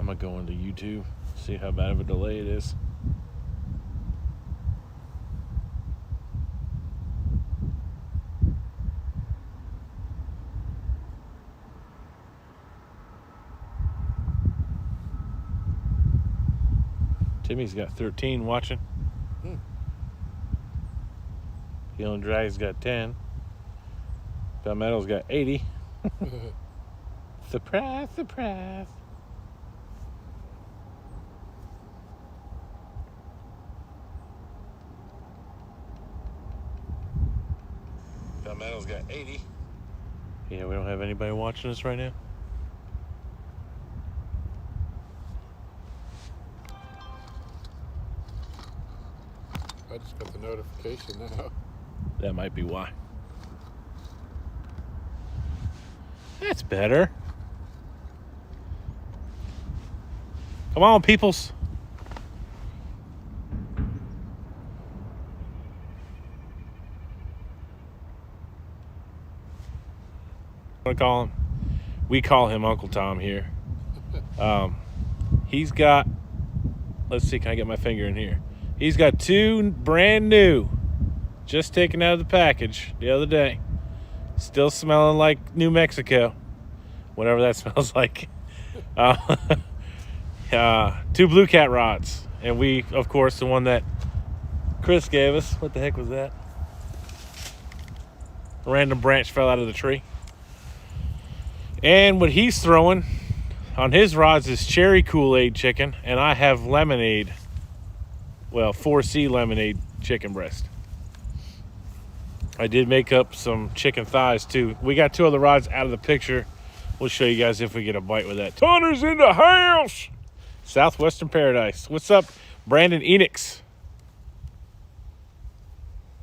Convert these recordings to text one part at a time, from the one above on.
gonna go into YouTube, see how bad of a delay it is. Timmy's got 13 watching. Feeling Drag's got 10. Palmetto's got 80. Surprise, surprise. Palmetto's got 80. Yeah, we don't have anybody watching us right now. I just got the notification now. That might be why. That's better. Come on, peoples. What do I call him? We call him Uncle Tom here. He's got, let's see, can I get my finger in here? He's got 2 brand new, just taken out of the package the other day. Still smelling like New Mexico, whatever that smells like. 2 Blue Cat rods. And we, of course, the one that Chris gave us. What the heck was that? A random branch fell out of the tree. And what he's throwing on his rods is cherry Kool-Aid chicken. And I have lemonade. Well, 4C lemonade chicken breast. I did make up some chicken thighs too. We got 2 other rods out of the picture. We'll show you guys if we get a bite with that. Tonner's in the house. Southwestern Paradise. What's up, Brandon Enix?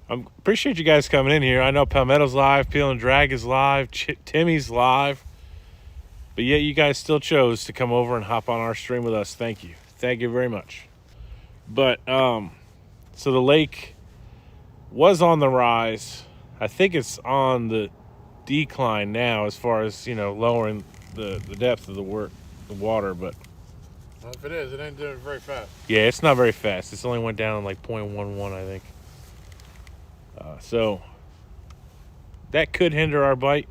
I appreciate you guys coming in here. I know Palmetto's live, Peel and Drag is live, Timmy's live. But yet you guys still chose to come over and hop on our stream with us. Thank you. Thank you very much. But, so the lake was on the rise. I think it's on the decline now as far as, lowering the depth of the water. But Well, if it is, it ain't doing very fast. yeah, it's not very fast. It's only went down like 0.11, I think. So that could hinder our bite.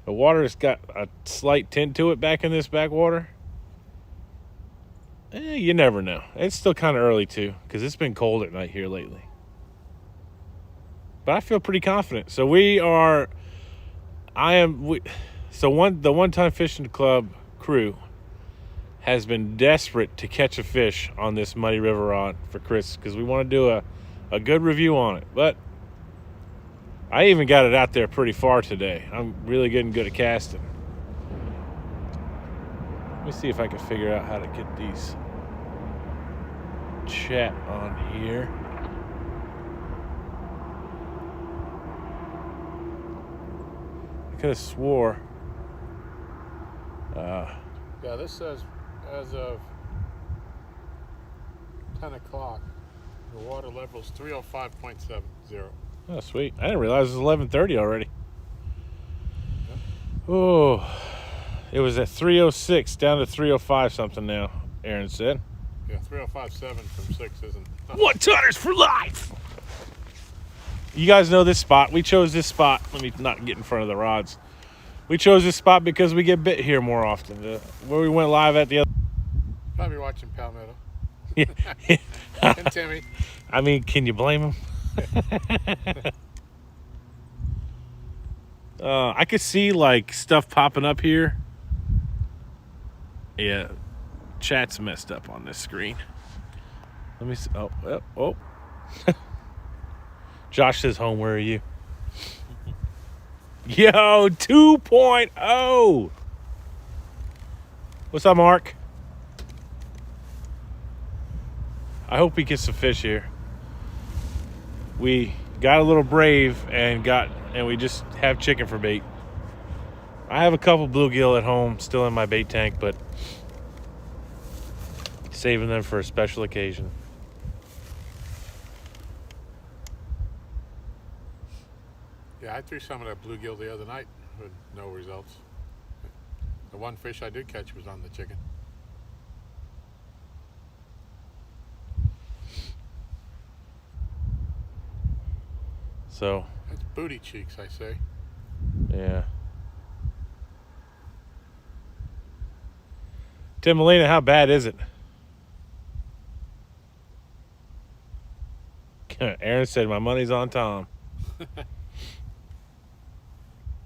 The water's got a slight tint to it back in this backwater. You never know. It's still kind of early too, because it's been cold at night here lately. But I feel pretty confident. So the One Time Fishing Club crew has been desperate to catch a fish on this Muddy River rod for Chris, because we want to do a good review on it. But I even got it out there pretty far today. I'm really getting good at casting. Let me see if I can figure out how to get these chat on here. I could have swore. Yeah, this says as of 10 o'clock, the water level is 305.70. Oh, sweet. I didn't realize it was 11:30 already. Yep. Oh, it was at 306 down to 305 something now, Aaron said. Yeah, 305.7 from 6 isn't. 1-tonners for life. You guys know this spot. We chose this spot. Let me not get in front of the rods. We chose this spot because we get bit here more often. Where we went live at the other. Probably watching Palmetto. Yeah. And Timmy. I mean, can you blame him? I could see like stuff popping up here. Yeah, chat's messed up on this screen. Let me see. Oh. Josh says, home, where are you? Yo, 2.0. What's up, Mark? I hope we get some fish here. We got a little brave and we just have chicken for bait. I have a couple bluegill at home still in my bait tank, but saving them for a special occasion. Yeah, I threw some of that bluegill the other night with no results. The one fish I did catch was on the chicken. So, That's booty cheeks, I say. yeah. Tim Molina, how bad is it? Aaron said my money's on Tom.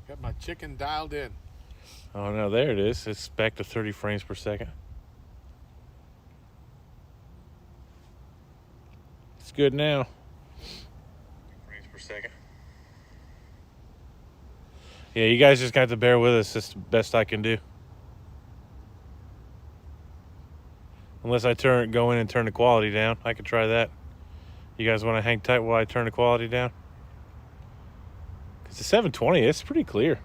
Got my chicken dialed in. Oh no, there it is. It's back to 30 frames per second. It's good now. Frames per second. Yeah, you guys just got to bear with us. It's the best I can do. Unless I go in and turn the quality down. I could try that. You guys want to hang tight while I turn the quality down? Because the 720, it's pretty clear.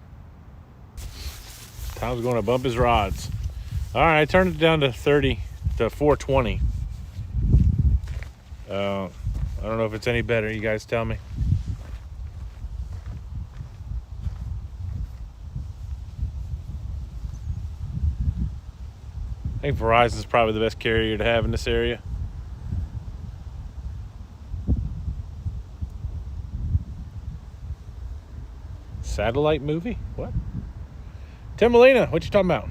Tom's going to bump his rods. All right, I turned it down to 420. I don't know if it's any better. You guys tell me. I think Verizon's probably the best carrier to have in this area. Satellite movie? What? Tim Molina, what you talking about?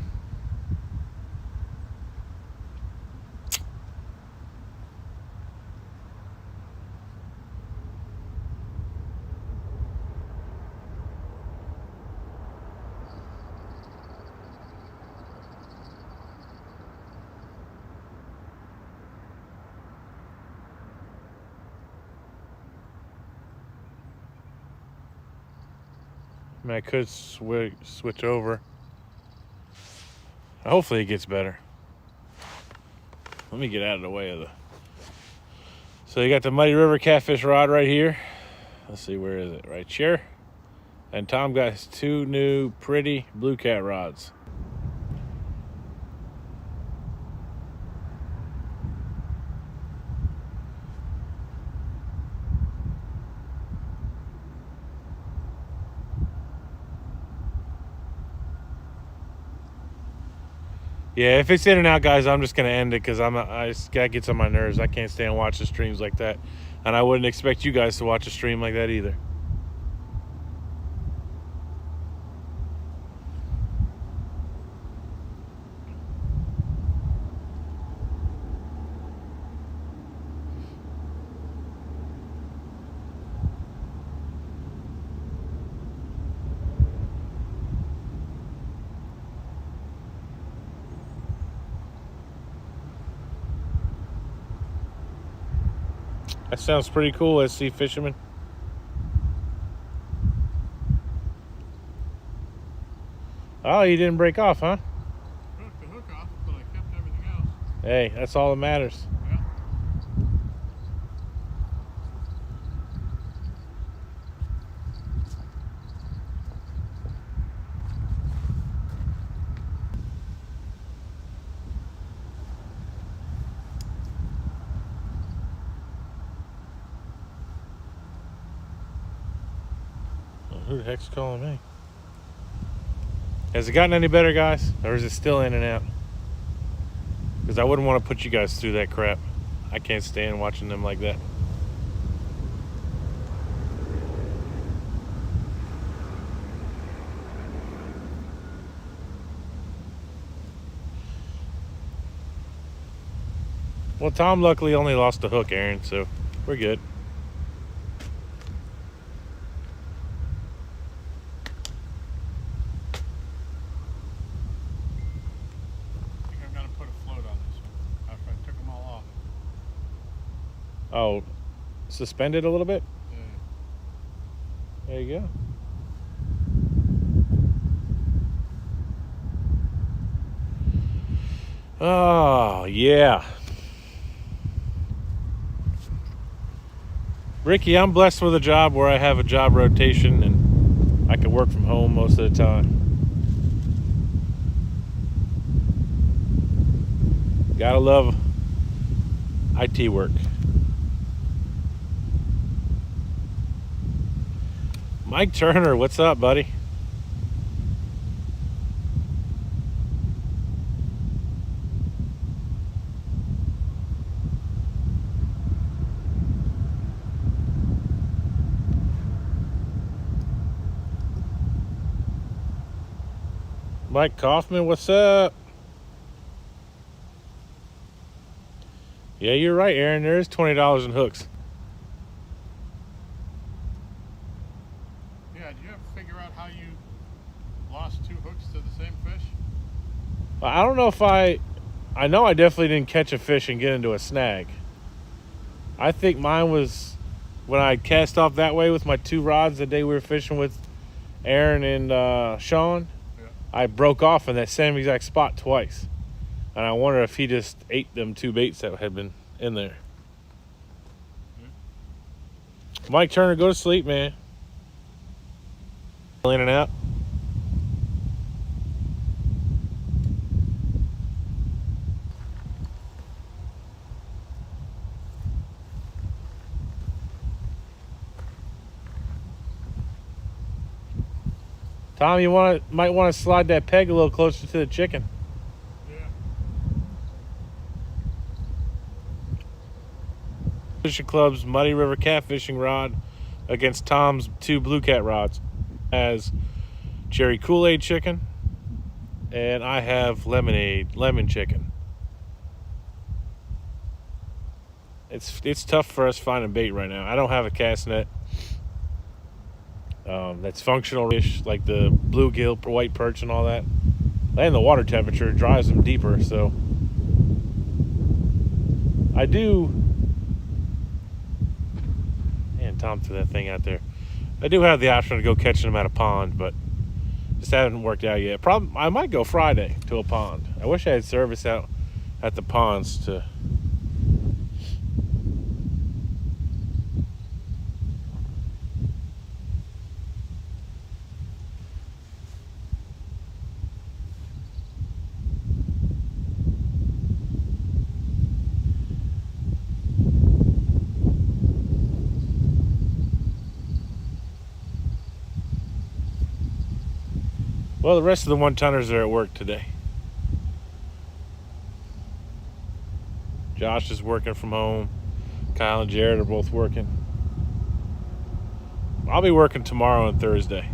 I mean, I could switch over. Hopefully it gets better. Let me get out of the way of the... So you got the Muddy River Catfish rod right here. Let's see, where is it? Right here. And Tom got his 2 new pretty Blue Cat rods. Yeah, if it's in and out, guys, I'm just gonna end it because that gets on my nerves. I can't stand watching streams like that, and I wouldn't expect you guys to watch a stream like that either. That sounds pretty cool, SC Fisherman. Oh, you didn't break off, huh? Broke the hook off, but I kept everything else. Hey, that's all that matters. Yeah. Who the heck's calling me? Has it gotten any better, guys? Or is it still in and out? Because I wouldn't want to put you guys through that crap. I can't stand watching them like that. Well, Tom luckily only lost the hook, Aaron, so we're good. I think I'm gonna put a float on this one after I took them all off. Oh, suspend it a little bit? Yeah. There you go. Oh, yeah. Ricky, I'm blessed with a job where I have a job rotation and I can work from home most of the time. Gotta love IT work. Mike Turner, what's up, buddy? Mike Kaufman, what's up? Yeah, you're right, Aaron. There is $20 in hooks. Yeah, did you ever figure out how you lost 2 hooks to the same fish? I don't know if I know I definitely didn't catch a fish and get into a snag. I think mine was when I cast off that way with my 2 rods the day we were fishing with Aaron and Sean. Yeah. I broke off in that same exact spot twice. And I wonder if he just ate them 2 baits that had been in there. Mike Turner, go to sleep, man. In and out. Tom, you might want to slide that peg a little closer to the chicken. Yeah. Fishing Club's Muddy River catfishing rod against Tom's 2 Blue Cat rods. As cherry Kool-Aid chicken, and I have lemon chicken. It's tough for us finding bait right now. I don't have a cast net that's functional fish like the bluegill, white perch, and all that. And the water temperature drives them deeper, so I do. And Tom threw that thing out there. I do have the option to go catching them at a pond, but just haven't worked out yet. I might go Friday to a pond. I wish I had service out at the ponds to. Well, the rest of the 1-tonners are at work today. Josh is working from home. Kyle and Jared are both working. I'll be working tomorrow and Thursday.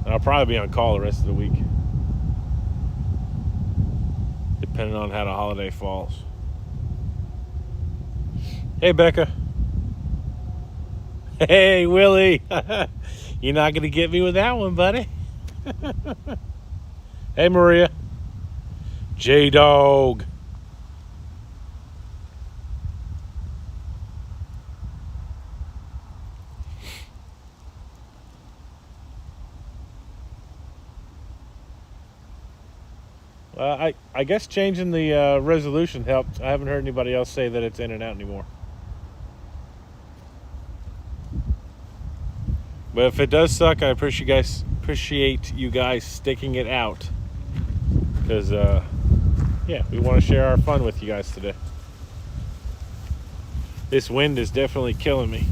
And I'll probably be on call the rest of the week, depending on how the holiday falls. Hey, Becca. Hey, Willie. You're not going to get me with that one, buddy. Hey, Maria. J-Dog. I guess changing the resolution helped. I haven't heard anybody else say that it's in and out anymore. But if it does suck, I appreciate you guys sticking it out. Because, yeah, we want to share our fun with you guys today. This wind is definitely killing me.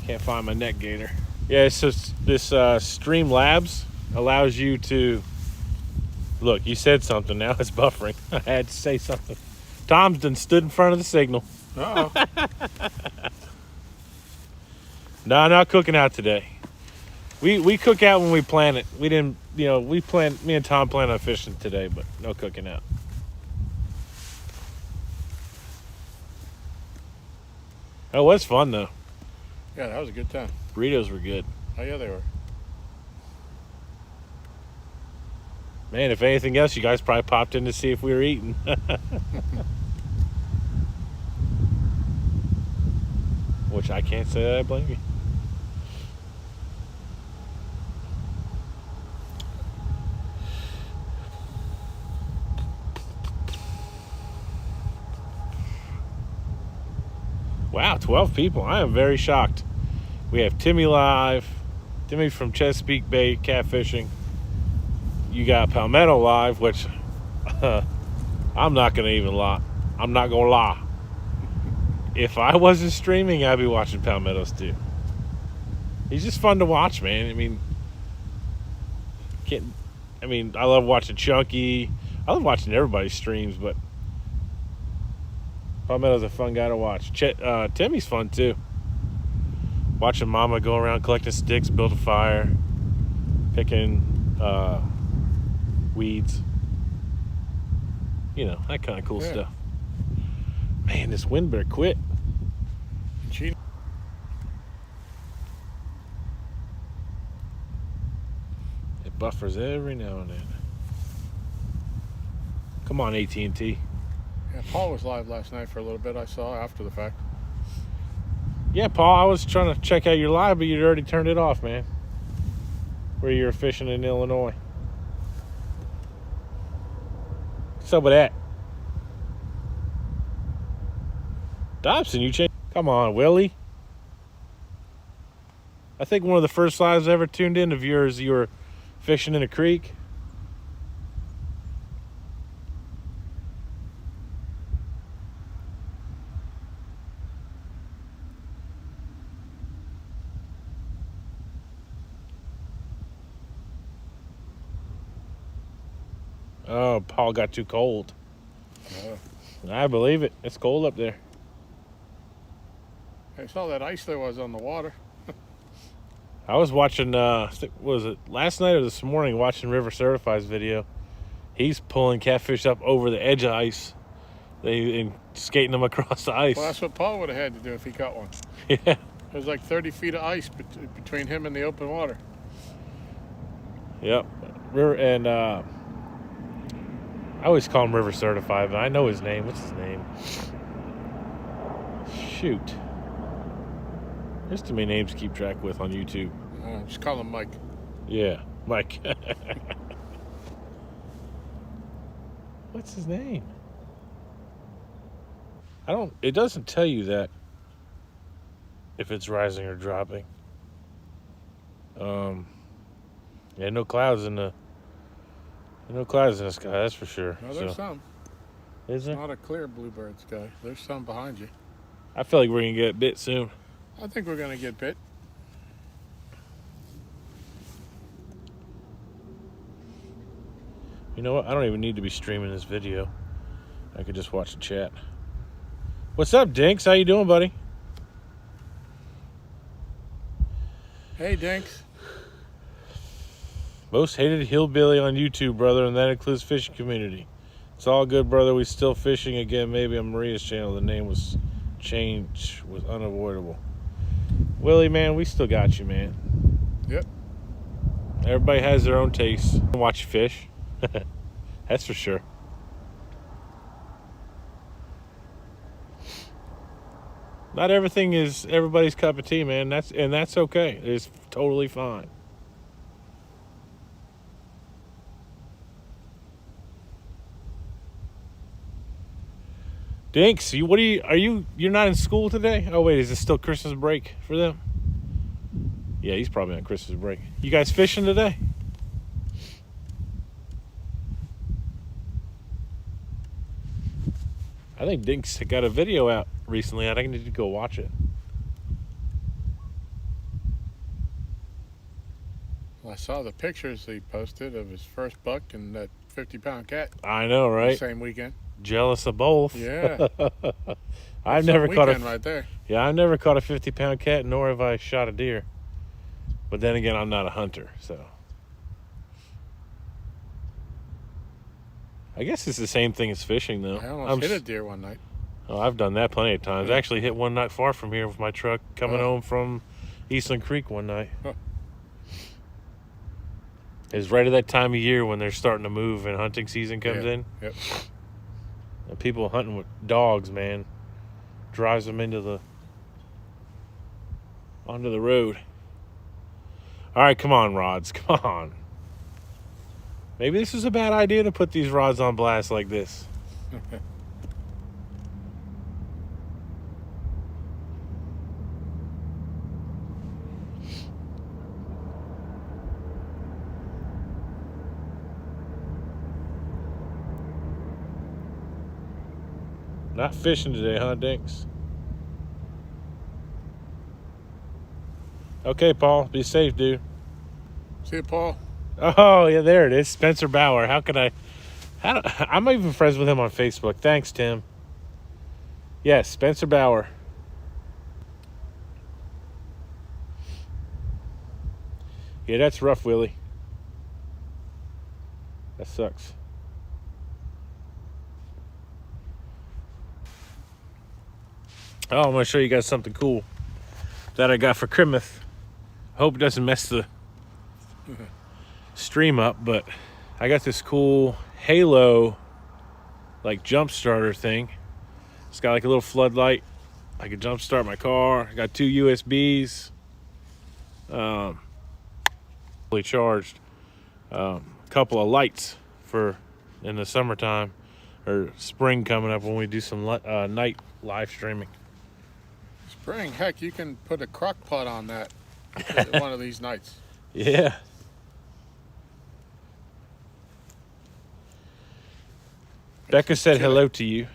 Can't find my net gator. Yeah, it's just this Streamlabs allows you to... Look, you said something. Now it's buffering. I had to say something. Tom's done stood in front of the signal. Uh-oh. No, not cooking out today. We cook out when we plan it. We didn't, me and Tom plan on fishing today, but no cooking out. Oh, it was fun though. Yeah, that was a good time. Burritos were good. Oh, yeah, they were. Man, if anything else, you guys probably popped in to see if we were eating. Which I can't say that I blame you. Wow, 12 people. I am very shocked. We have Timmy live. Timmy from Chesapeake Bay catfishing. You got Palmetto live, which I'm not going to even lie. I'm not going to lie. If I wasn't streaming, I'd be watching Palmettos too. He's just fun to watch, man. I love watching Chunky. I love watching everybody's streams, but Palmetto's a fun guy to watch. Timmy's fun too. Watching Mama go around collecting sticks, build a fire. picking weeds. You know, that kind of cool stuff. Man, this wind better quit. It buffers every now and then. Come on, AT&T. Yeah, Paul was live last night for a little bit. I saw after the fact. Yeah, Paul, I was trying to check out your live, but you'd already turned it off, man. Where you were fishing in Illinois. What's up with that? Dobson, you changed. Come on, Willie. I think one of the first lives I ever tuned in of yours, you were fishing in a creek. Oh, Paul got too cold. I believe it. It's cold up there. I saw that ice there was on the water. I was watching, was it last night or this morning, watching River Certified's video. He's pulling catfish up over the edge of ice and skating them across the ice. Well, that's what Paul would have had to do if he caught one. Yeah. There's like 30 feet of ice between him and the open water. Yep. And I always call him River Certified, but I know his name. What's his name? Shoot. There's too many names to keep track with on YouTube. Just call him Mike. Yeah, Mike. What's his name? It doesn't tell you that if it's rising or dropping. Yeah, no clouds in the sky, that's for sure. No, there's some. Is there? It's not a clear bluebird sky. There's some behind you. I feel like we're gonna get bit soon. I think we're gonna get bit. You know what? I don't even need to be streaming this video. I could just watch the chat. What's up, Dinks? How you doing, buddy? Hey, Dinks. Most hated hillbilly on YouTube, brother, and that includes fishing community. It's all good, brother. We still fishing again. Maybe on Maria's channel. The name was change was unavoidable. Willie, man, we still got you, man. Yep. Everybody has their own taste. Watch you fish. That's for sure. Not everything is everybody's cup of tea, man. That's okay. It's totally fine. Dinks, you're not in school today? Oh wait, is it still Christmas break for them? Yeah, he's probably on Christmas break. You guys fishing today? I think Dinks got a video out recently. I think I need to go watch it. Well, I saw the pictures he posted of his first buck and that 50-pound cat. I know, right? Same weekend. Jealous of both. Yeah. I've never caught a right there. Yeah, I've never caught a 50-pound cat, nor have I shot a deer. But then again, I'm not a hunter, so I guess it's the same thing as fishing, though. I almost hit a deer one night. Oh, I've done that plenty of times. I actually hit one not far from here with my truck coming home from Eastland Creek one night. Huh. It's right at that time of year when they're starting to move and hunting season comes in. Yep. And people hunting with dogs, man, drives them onto the road. All right, come on, rods. Come on. Maybe this is a bad idea to put these rods on blast like this. Not fishing today, huh, Dinks? Okay, Paul. Be safe, dude. See you, Paul. Oh, yeah, there it is. Spencer Bauer. I'm even friends with him on Facebook. Thanks, Tim. Yes, Spencer Bauer. Yeah, that's rough, Willie. That sucks. Oh, I'm going to show you guys something cool that I got for Christmas. I hope it doesn't mess the stream up, but I got this cool Halo like jump starter thing. It's got like a little floodlight. I can jump start my car. I got 2 USBs. Fully charged. A couple of lights for in the summertime or spring coming up when we do some night live streaming. Spring, heck, you can put a crock pot on that one of these nights. Yeah. Becca said hello to you.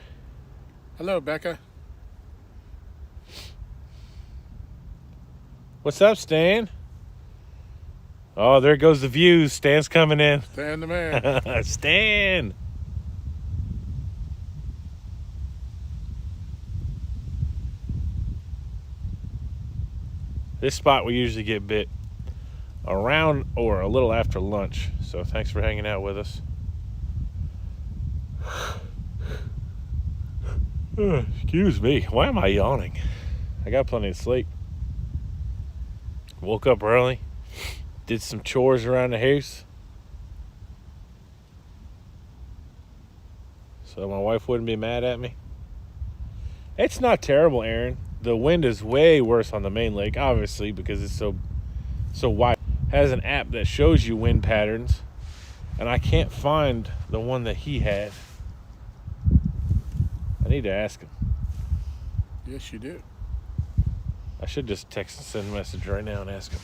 Hello, Becca. What's up, Stan? Oh, there goes the views. Stan's coming in. Stan the man. Stan. This spot we usually get bit around or a little after lunch. So thanks for hanging out with us. Excuse me. Why am I yawning? I got plenty of sleep. Woke up early. Did some chores around the house. So my wife wouldn't be mad at me. It's not terrible, Aaron. The wind is way worse on the main lake, obviously, because it's so wide. It has an app that shows you wind patterns, and I can't find the one that he had. I need to ask him. Yes, you do. I should just text and send a message right now and ask him.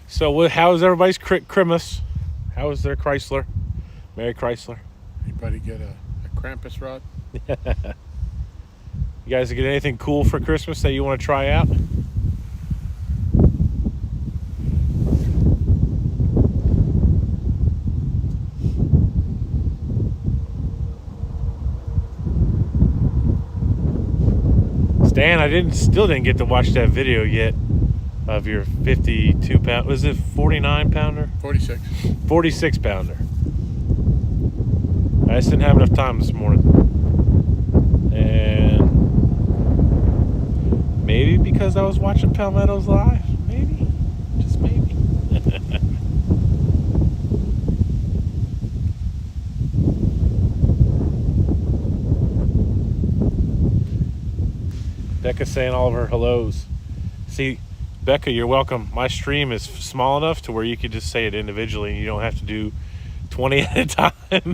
So, how's everybody's Christmas? How was their Chrysler? Merry Chrysler. Anybody get a Krampus rod? You guys get anything cool for Christmas that you want to try out? Stan, I still didn't get to watch that video yet of your 52 pound. Was it 49 pounder? 46. 46 pounder. I just didn't have enough time this morning. And maybe because I was watching Palmetto's live. Maybe. Just maybe. Becca's saying all of her hellos. See, Becca, you're welcome. My stream is small enough to where you could just say it individually and you don't have to do 20 at a time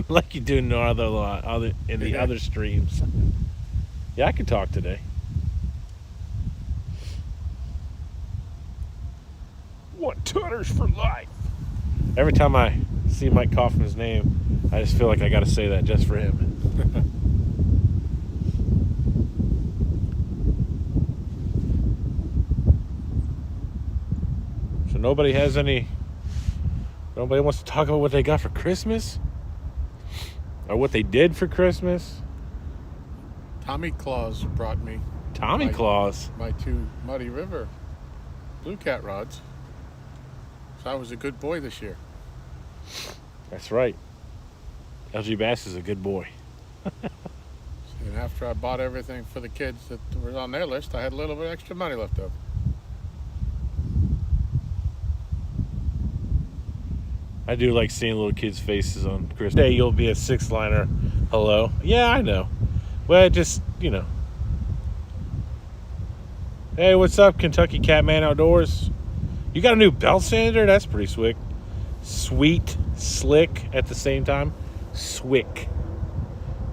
like you do in the other streams. Yeah, I could talk today. $1 for life. Every time I see Mike Kaufman's name, I just feel like I got to say that just for him. So nobody wants to talk about what they got for Christmas? Or what they did for Christmas? Tommy Claus brought me Tommy Claus? my 2 Muddy River Blue Cat rods. So I was a good boy this year. That's right. LG Bass is a good boy. And after I bought everything for the kids that were on their list, I had a little bit extra money left over. I do like seeing little kids' faces on Christmas Day. You'll be a 6-liner. Hello. Yeah, I know. Well, just, Hey, what's up, Kentucky Catman Outdoors? You got a new belt sander? That's pretty slick. Sweet, slick at the same time. Swick.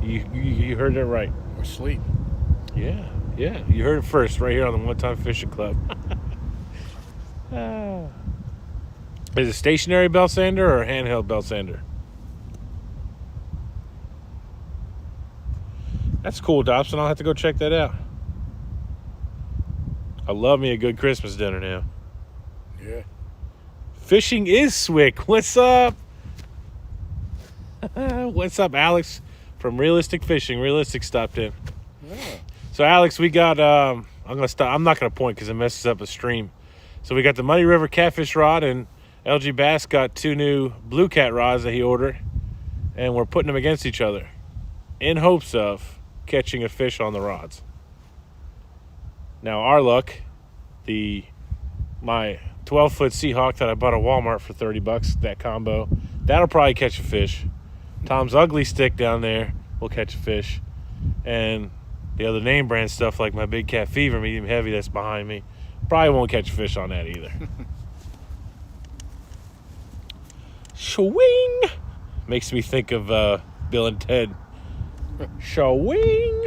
You heard it right. Or sleep. Yeah. You heard it first right here on the One Time Fishing Club. Is it stationary belt sander or handheld belt sander? That's cool, Dobson. I'll have to go check that out. I love me a good Christmas dinner now. Yeah. Fishing is swick. What's up? What's up, Alex from Realistic Fishing? Realistic stopped in. Yeah. So, Alex, we got, I'm not going to point because it messes up the stream. So, we got the Muddy River Catfish rod, and LG Bass got 2 new Blue Cat rods that he ordered, and we're putting them against each other in hopes of catching a fish on the rods. Now, our luck, my 12-foot Seahawk that I bought at Walmart for $30, that combo, that'll probably catch a fish. Tom's Ugly Stick down there will catch a fish. And the other name brand stuff like my Big Cat Fever medium heavy that's behind me probably won't catch a fish on that either. Swing! Makes me think of Bill and Ted. Swing!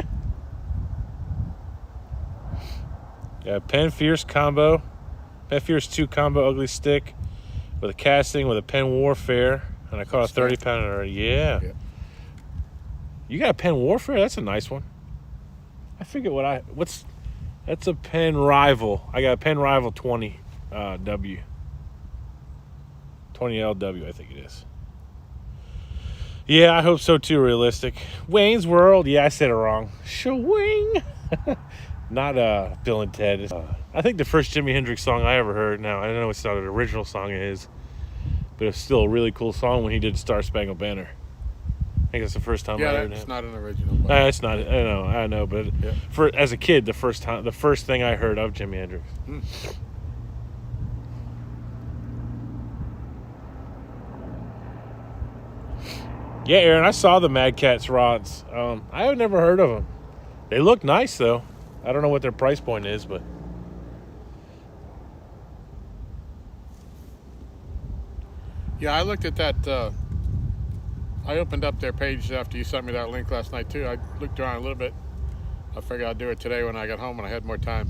Yeah, Penn Fierce combo. Penn Fierce 2 combo Ugly Stick with a casting with a Penn Warfare. And I caught a 30-pounder. Yeah. You got a Penn Warfare? That's a nice one. I forget that's a Penn Rival. I got a Penn Rival 20 W. 20 LW, I think it is. Yeah, I hope so too, realistic. Wayne's World. Yeah, I said it wrong. Swing. Not Bill and Ted. I think the first Jimi Hendrix song I ever heard. Now, I know it's not an original song of his, but it's still a really cool song when he did Star Spangled Banner. I think that's the first time I heard it. Yeah, it's not an original. It's not. I know, but as a kid, the first thing I heard of Jimi Hendrix. Yeah, Aaron, I saw the Mad Catz rods. I have never heard of them. They look nice, though. I don't know what their price point is, but... Yeah, I looked at that. I opened up their page after you sent me that link last night, too. I looked around a little bit. I figured I'd do it today when I got home and I had more time.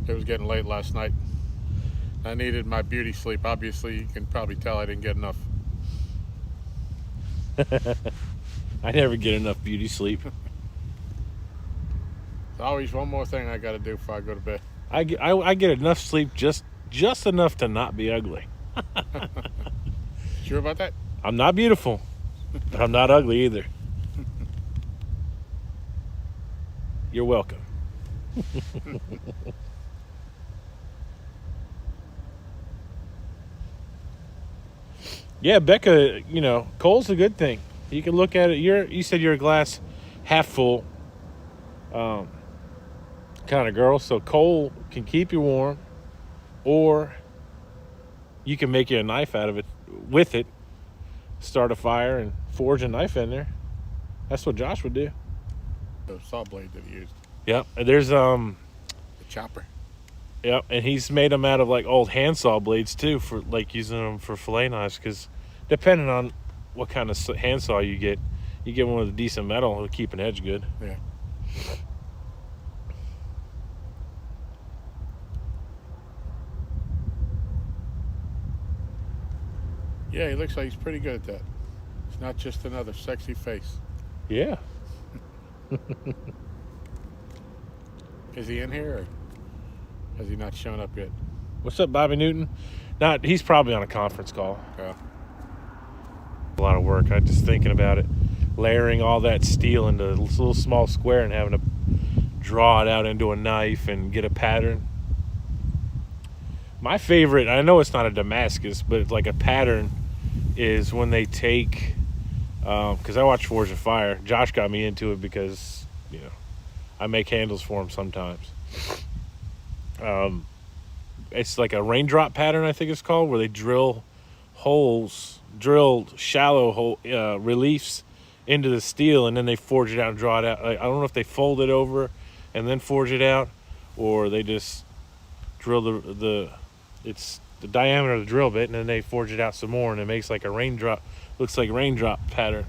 It was getting late last night. I needed my beauty sleep. Obviously, you can probably tell I didn't get enough. I never get enough beauty sleep. There's always one more thing I got to do before I go to bed. I get enough sleep just enough to not be ugly. Sure about that? I'm not beautiful, but I'm not ugly either. You're welcome. Yeah, Becca, Cole's a good thing. You can look at it. You said you're a glass half full kind of girl, so Cole can keep you warm, or you can make you a knife out of it with it. Start a fire and forge a knife in there. That's what Josh would do. The saw blade that he used. Yep. And there's the chopper. Yep, and he's made them out of like old handsaw blades too, for like using them for fillet knives. Because depending on what kind of handsaw you get one with a decent metal, it'll keep an edge good. Yeah. Yeah, he looks like he's pretty good at that. It's not just another sexy face. Yeah. Is he in here, or has he not shown up yet? What's up, Bobby Newton? He's probably on a conference call. Yeah. A lot of work. I'm just thinking about it. Layering all that steel into a little small square and having to draw it out into a knife and get a pattern. My favorite, I know it's not a Damascus, but it's like a pattern, is when they take, because I watch Forge of Fire. Josh got me into it because, I make handles for him sometimes. It's like a raindrop pattern, I think it's called, where they drill shallow hole reliefs into the steel, and then they forge it out and draw it out. I don't know if they fold it over and then forge it out, or they just drill it's the diameter of the drill bit, and then they forge it out some more, and it makes like a raindrop, looks like raindrop pattern.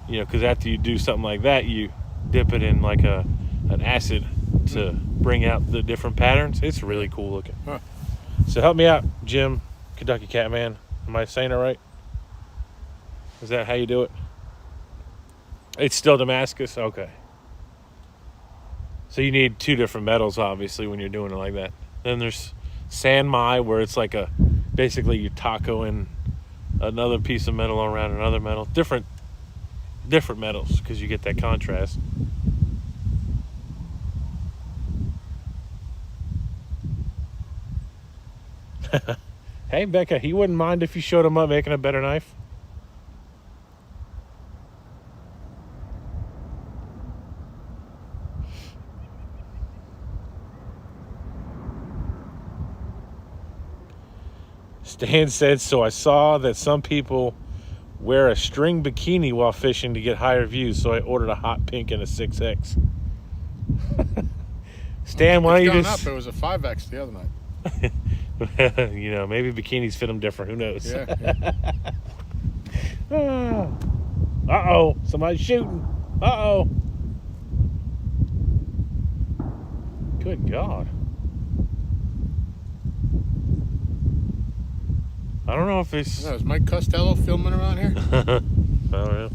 Because after you do something like that, you dip it in like an acid to bring out the different patterns. It's really cool looking. Huh. So help me out, Jim, Kentucky Catman. Am I saying it right? Is that how you do it? It's still Damascus? Okay. So you need 2 different metals, obviously, when you're doing it like that. Then there's Sanmai, where it's like basically you tacoing another piece of metal around another metal. Different metals, because you get that contrast. Hey, Becca, he wouldn't mind if you showed him up making a better knife. Stan said, so I saw that some people wear a string bikini while fishing to get higher views, so I ordered a hot pink and a 6X. Stan, why don't you just... It was a 5X the other night. You know, maybe bikinis fit them different. Who knows? Yeah. Uh-oh. Somebody's shooting. Uh-oh. Good God. I don't know if it's... Is Mike Costello filming around here? I don't know.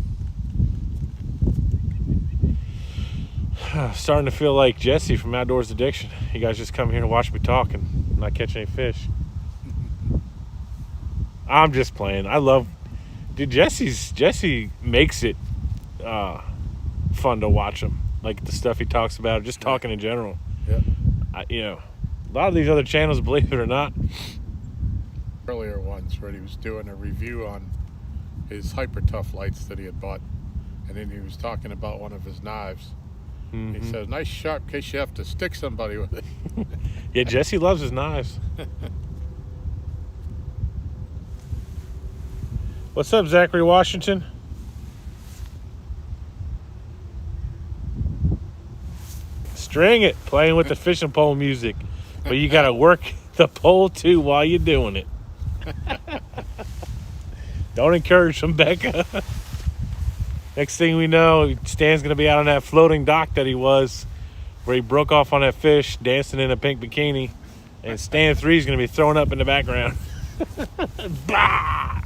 Starting to feel like Jesse from Outdoors Addiction. You guys just come here to watch me talk and not catch any fish. I'm just playing. I love... Dude, Jesse makes it fun to watch him. Like the stuff he talks about, just talking in general. Yeah. You know, a lot of these other channels, believe it or not... Earlier ones where he was doing a review on his Hyper Tough lights that he had bought, and then he was talking about one of his knives. Mm-hmm. He says, nice sharp case you have to stick somebody with it. Yeah, Jesse loves his knives. What's up, Zachary Washington? String it, playing with the fishing pole music. But you gotta work the pole too while you're doing it. Don't encourage him, Becca. Next thing we know, Stan's gonna be out on that floating dock that he was, where he broke off on that fish, dancing in a pink bikini, and Stan 3 is gonna be thrown up in the background. Bah!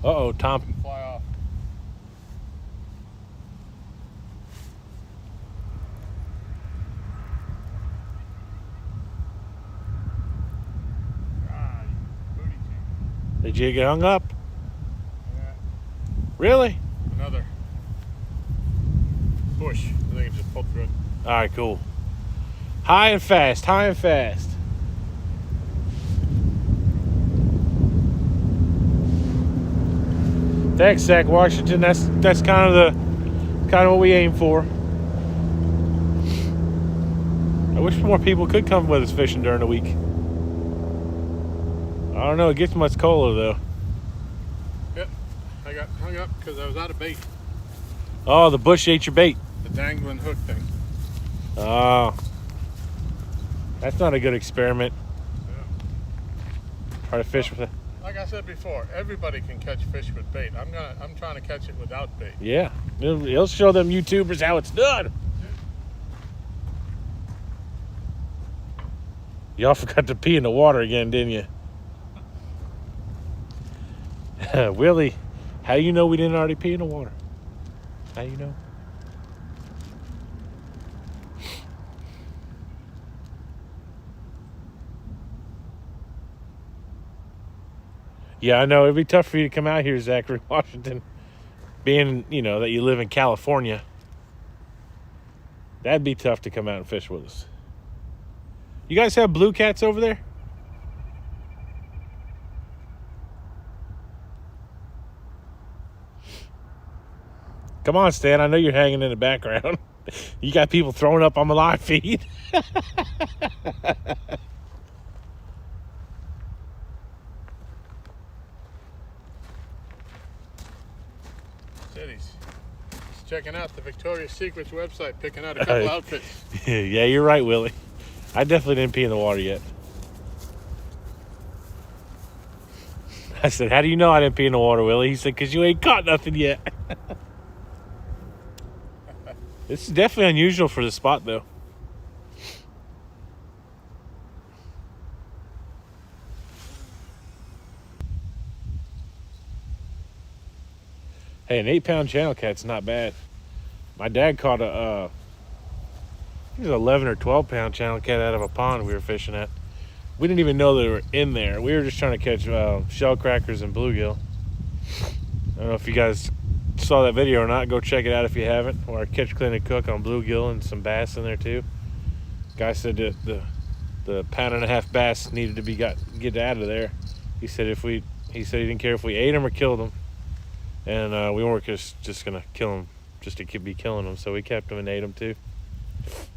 Uh-oh, Tom. Fly off. Did you get hung up? Yeah. Really? Another bush. I think it just pulled through it. All right, cool. High and fast, high and fast. Thanks, Zach Washington. That's kind of what we aim for. I wish more people could come with us fishing during the week. I don't know, it gets much colder though. Yep, I got hung up because I was out of bait. Oh, the bush ate your bait. The dangling hook thing. Oh, that's not a good experiment. Yeah. Try to fish with it. Like I said before, everybody can catch fish with bait. I'm trying to catch it without bait. Yeah, it'll show them YouTubers how it's done. Y'all forgot to pee in the water again, didn't you? Willie, how you know we didn't already pee in the water? How you know? Yeah, I know. It'd be tough for you to come out here, Zachary Washington. Being, you know, that you live in California. That'd be tough to come out and fish with us. You guys have blue cats over there? Come on, Stan. I know you're hanging in the background. You got people throwing up on the live feed. Cities. Just checking out the Victoria's Secrets website, picking out a couple outfits. Yeah, you're right, Willie. I definitely didn't pee in the water yet. I said, how do you know I didn't pee in the water, Willie? He said, because you ain't caught nothing yet. This is definitely unusual for the spot, though. Hey, an 8-pound channel cat's not bad. My dad caught a, I think it was 11 or 12-pound channel cat out of a pond we were fishing at. We didn't even know they were in there. We were just trying to catch shell crackers and bluegill. I don't know if you guys saw that video or not. Go check it out if you haven't. Or Catch, Clean, and Cook on bluegill and some bass in there too. Guy said that the pound and a half bass needed to get out of there. He said he said he didn't care if we ate them or killed them, and we weren't just gonna kill them just to be killing them. So we kept them and ate them too.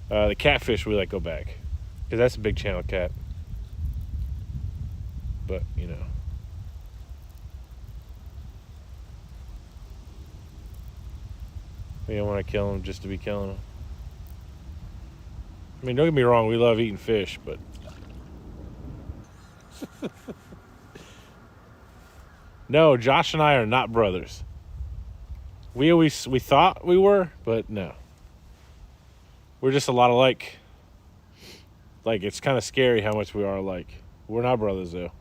The catfish we let go back because that's a big channel cat. But you know, we don't want to kill them just to be killing them. I mean, don't get me wrong, we love eating fish, but no, Josh and I are not brothers. We thought we were, but no. We're just a lot alike. Like, it's kind of scary how much we are alike. We're not brothers, though.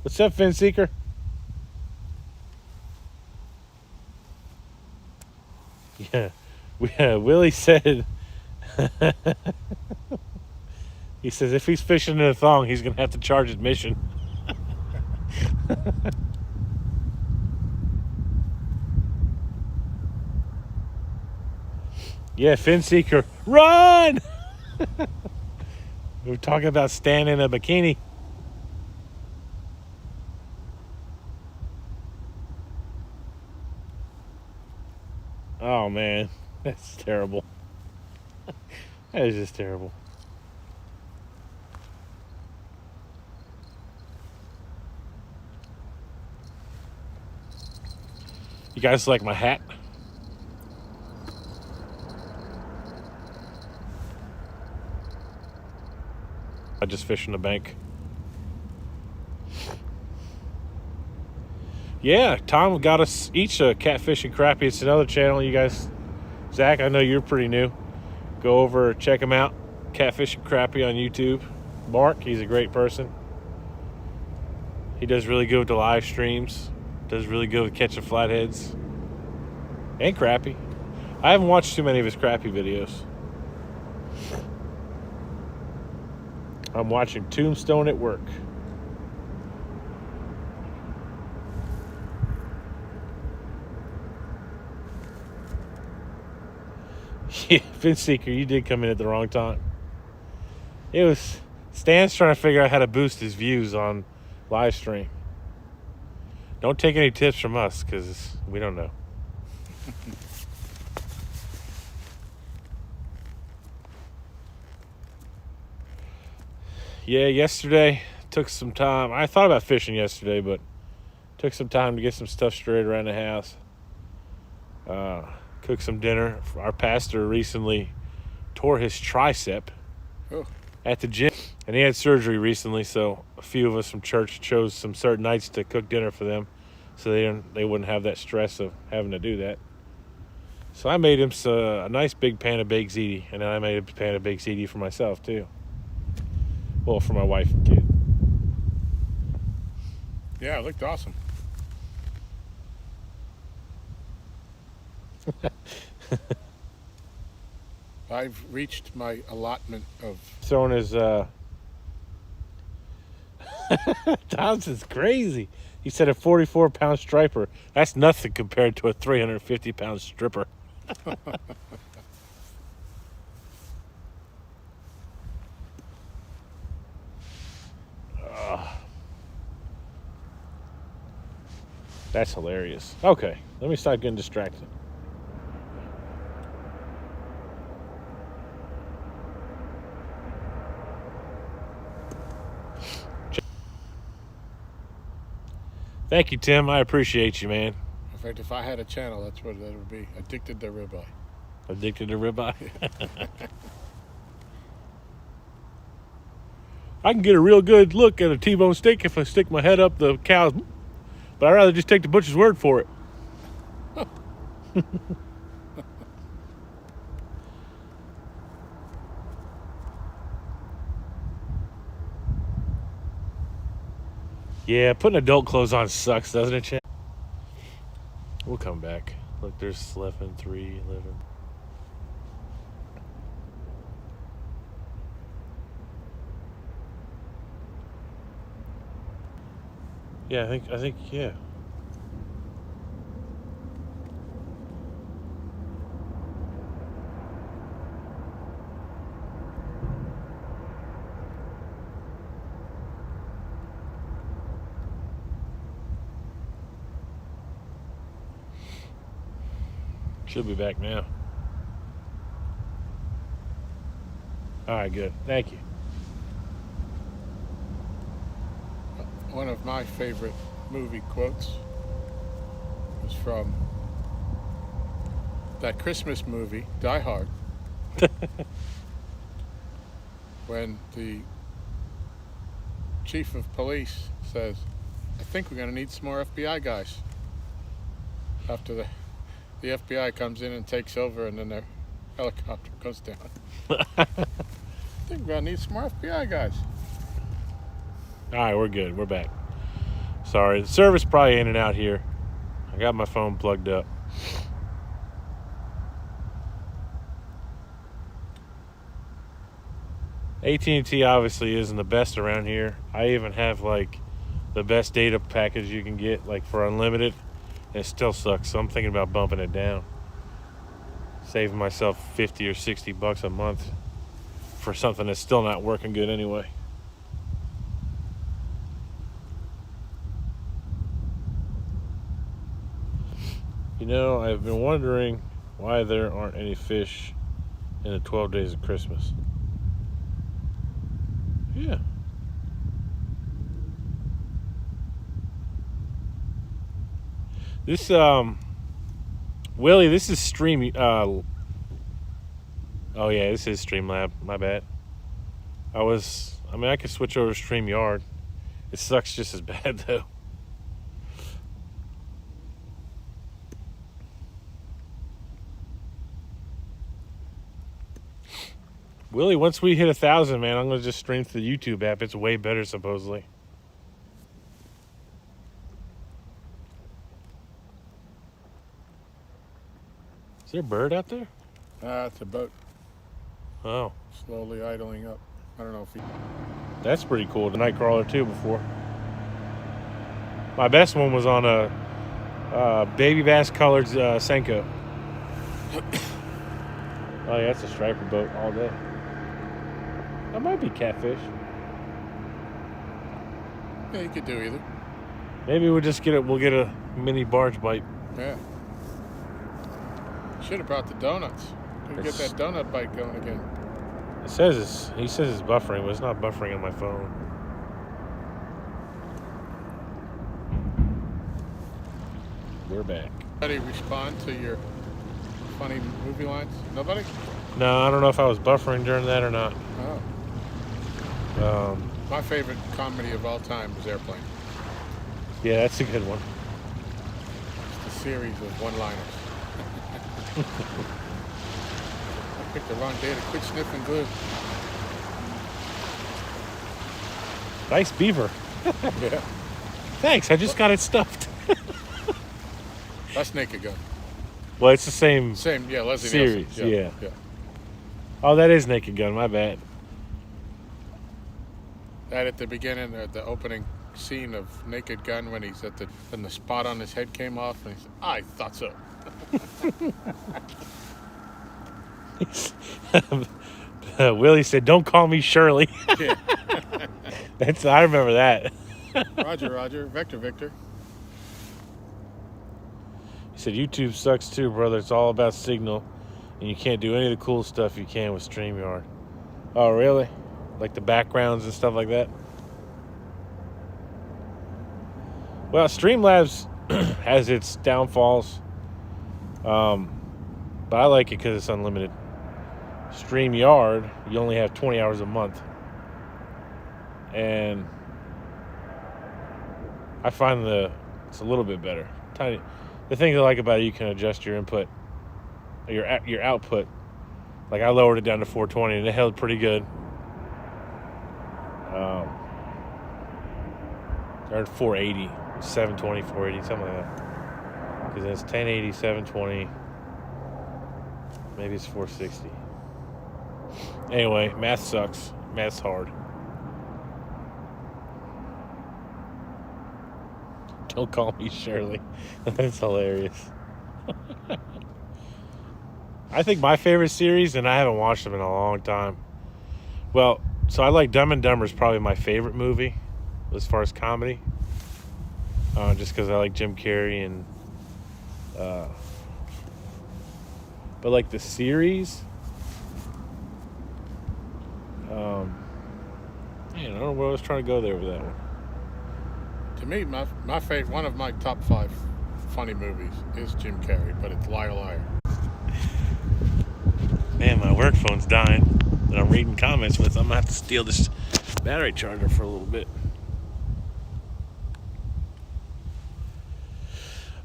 What's up, Fin Seeker? Yeah, Willie said, he says if he's fishing in a thong, he's going to have to charge admission. Yeah, Fin Seeker, run! We're talking about standing in a bikini. Oh, man. That's terrible. That is just terrible. You guys like my hat? I just fish in the bank. Yeah, Tom got us each a catfish and crappie. It's another channel, you guys. Zach, I know you're pretty new. Go over, check him out. Catfish and crappie on YouTube. Mark, he's a great person. He does really good with the live streams. Does really good with catching flatheads. And crappie. I haven't watched too many of his crappie videos. I'm watching Tombstone at work. Yeah, Fin Seeker, you did come in at the wrong time. It was Stan's trying to figure out how to boost his views on live stream. Don't take any tips from us because we don't know. Yeah, yesterday took some time. I thought about fishing yesterday, but took some time to get some stuff straight around the house. Cook some dinner. Our pastor recently tore his tricep at the gym, and he had surgery recently. So a few of us from church chose some certain nights to cook dinner for them, so they wouldn't have that stress of having to do that. So I made him a nice big pan of baked ziti, and then I made a pan of baked ziti for myself too. Well, for my wife and kid. Yeah, it looked awesome. I've reached my allotment of... Throwing his... Thompson's crazy. He said a 44-pound striper. That's nothing compared to a 350-pound stripper. That's hilarious. Okay, let me stop getting distracted. Thank you, Tim. I appreciate you, man. In fact, if I had a channel, that's what that would be. Addicted to ribeye. Addicted to ribeye? I can get a real good look at a T-bone steak if I stick my head up the cow's, but I'd rather just take the butcher's word for it. Yeah, putting adult clothes on sucks, doesn't it, Chad? We'll come back. Look, there's 11, 3, 11. Yeah, I think, yeah. Should be back now. All right, good. Thank you. One of my favorite movie quotes is from that Christmas movie, Die Hard, when the chief of police says, I think we're going to need some more FBI guys. After the FBI comes in and takes over, and then their helicopter goes down. I think we're going to need some more FBI guys. All right, we're good. We're back. Sorry, the service probably in and out here. I got my phone plugged up. AT&T obviously isn't the best around here. I even have like the best data package you can get, like for unlimited, and it still sucks. So I'm thinking about bumping it down, saving myself $50 or $60 a month for something that's still not working good anyway. You know, I've been wondering why there aren't any fish in the 12 days of Christmas. Yeah. This, Willie, this is Stream, oh yeah, this is Streamlab, my bad. I could switch over to StreamYard. It sucks just as bad though. Willie, once we hit 1,000, man, I'm gonna just stream to the YouTube app. It's way better, supposedly. Is there a bird out there? It's a boat Oh, slowly idling up. I don't know if he... that's pretty cool. The Nightcrawler too. Before, my best one was on a baby bass colored Senko. Oh yeah, that's a striper boat all day. That might be catfish. Yeah, you could do either. Maybe we'll just get it. We'll get a mini barge bite. Yeah. Should have brought the donuts. We can get that donut bite going again. It says he says it's buffering, but it's not buffering on my phone. We're back. Anybody respond to your funny movie lines? Nobody? No, I don't know if I was buffering during that or not. Oh. My favorite comedy of all time was Airplane. Yeah, that's a good one. It's a series of one-liners. I picked the wrong day to quit sniffing glue. Nice beaver. Yeah. Thanks, I just got it stuffed. That's Naked Gun. Well, it's the same. Same, yeah, Leslie Series, Nielsen. yeah. Oh, that is Naked Gun, my bad. That at the beginning, the opening scene of Naked Gun when he's when the spot on his head came off, and he said, I thought so. Willie said, "Don't call me Shirley." Yeah. I remember that. Roger. Victor. He said, "YouTube sucks too, brother. It's all about signal, and you can't do any of the cool stuff you can with StreamYard." Oh, really? Like the backgrounds and stuff like that? Well, Streamlabs has its downfalls, but I like it because it's unlimited. StreamYard, you only have 20 hours a month, and I find it's a little bit better. Tiny. The thing I like about it, you can adjust your input, your output. Like I lowered it down to 420, and it held pretty good. Or 480, 720, 480, something like that. Because it's 1080, 720. Maybe it's 460. Anyway, math sucks. Math's hard. Don't call me Shirley. That's hilarious. I think my favorite series, and I haven't watched them in a long time. Well, so I like Dumb and Dumber is probably my favorite movie as far as comedy. Just because I like Jim Carrey and But like the series, man, I don't know where I was trying to go there with that one. To me, my favorite, one of my top 5 funny movies is Jim Carrey, but it's Liar Liar. Man, my work phone's dying that I'm reading comments with. I'm gonna have to steal this battery charger for a little bit.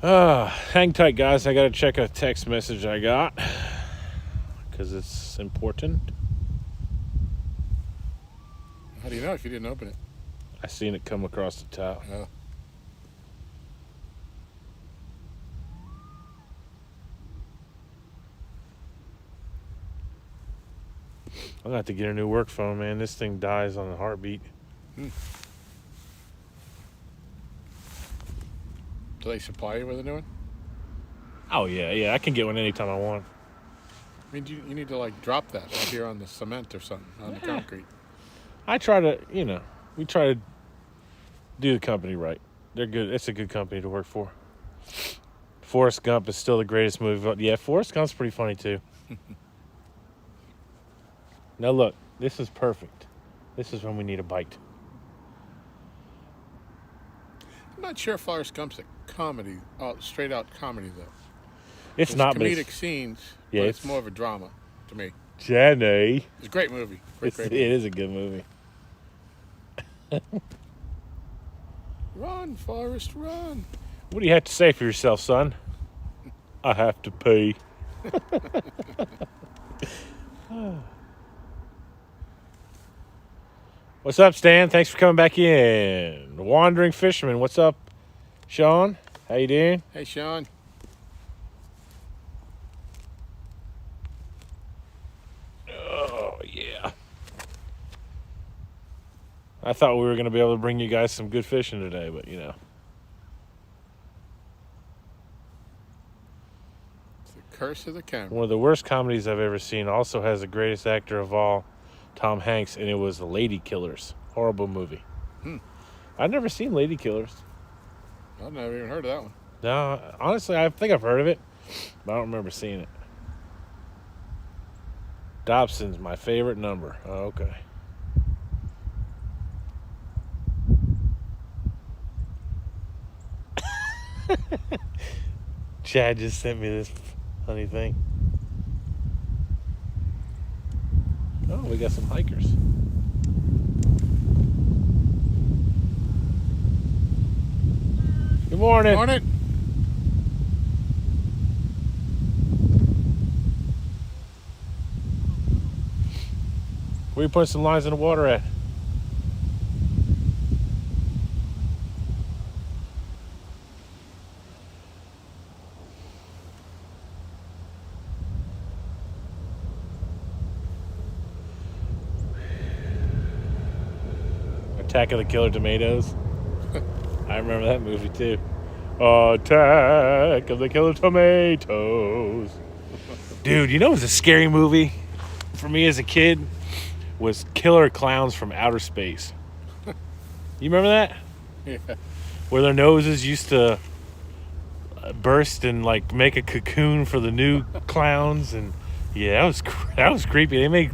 Hang tight, guys. I gotta check a text message I got because it's important. How do you know if you didn't open it? I seen it come across the top. Oh. I'm gonna have to get a new work phone, man. This thing dies on a heartbeat. Do they supply you with a new one? Oh yeah, I can get one anytime I want. I mean, you need to like drop that right here on the cement or something, on the concrete. I try to, we try to do the company right. They're good. It's a good company to work for. Forrest Gump is still the greatest movie. Yeah, Forrest Gump's pretty funny too. Now look, this is perfect. This is when we need a bite. I'm not sure if Forrest Gump's a comedy, straight out comedy though. It's There's not, but comedic scenes, yeah, but it's more of a drama to me. Jenny. It's a great movie. Great It movie. is a good movie. Run, Forrest, run. What do you have to say for yourself, son? I have to pee. What's up, Stan? Thanks for coming back in. Wandering Fisherman, what's up? Sean, how you doing? Hey, Sean. Oh, yeah. I thought we were going to be able to bring you guys some good fishing today, but, It's the curse of the camera. one of the worst comedies I've ever seen also has the greatest actor of all, Tom Hanks, and it was The Lady Killers. Horrible movie. I've never seen Lady Killers. I've never even heard of that one. No, honestly, I think I've heard of it, but I don't remember seeing it. Dobson's my favorite number. Oh, okay. Chad just sent me this funny thing. Oh, we got some hikers. Good morning. Morning. Where you putting some lines in the water at? Attack of the Killer Tomatoes. I remember that movie too. Attack of the Killer Tomatoes. Dude, you know what was a scary movie for me as a kid? Was Killer Clowns from Outer Space. You remember that? Yeah. Where their noses used to burst and like make a cocoon for the new clowns, and yeah, that was creepy. They made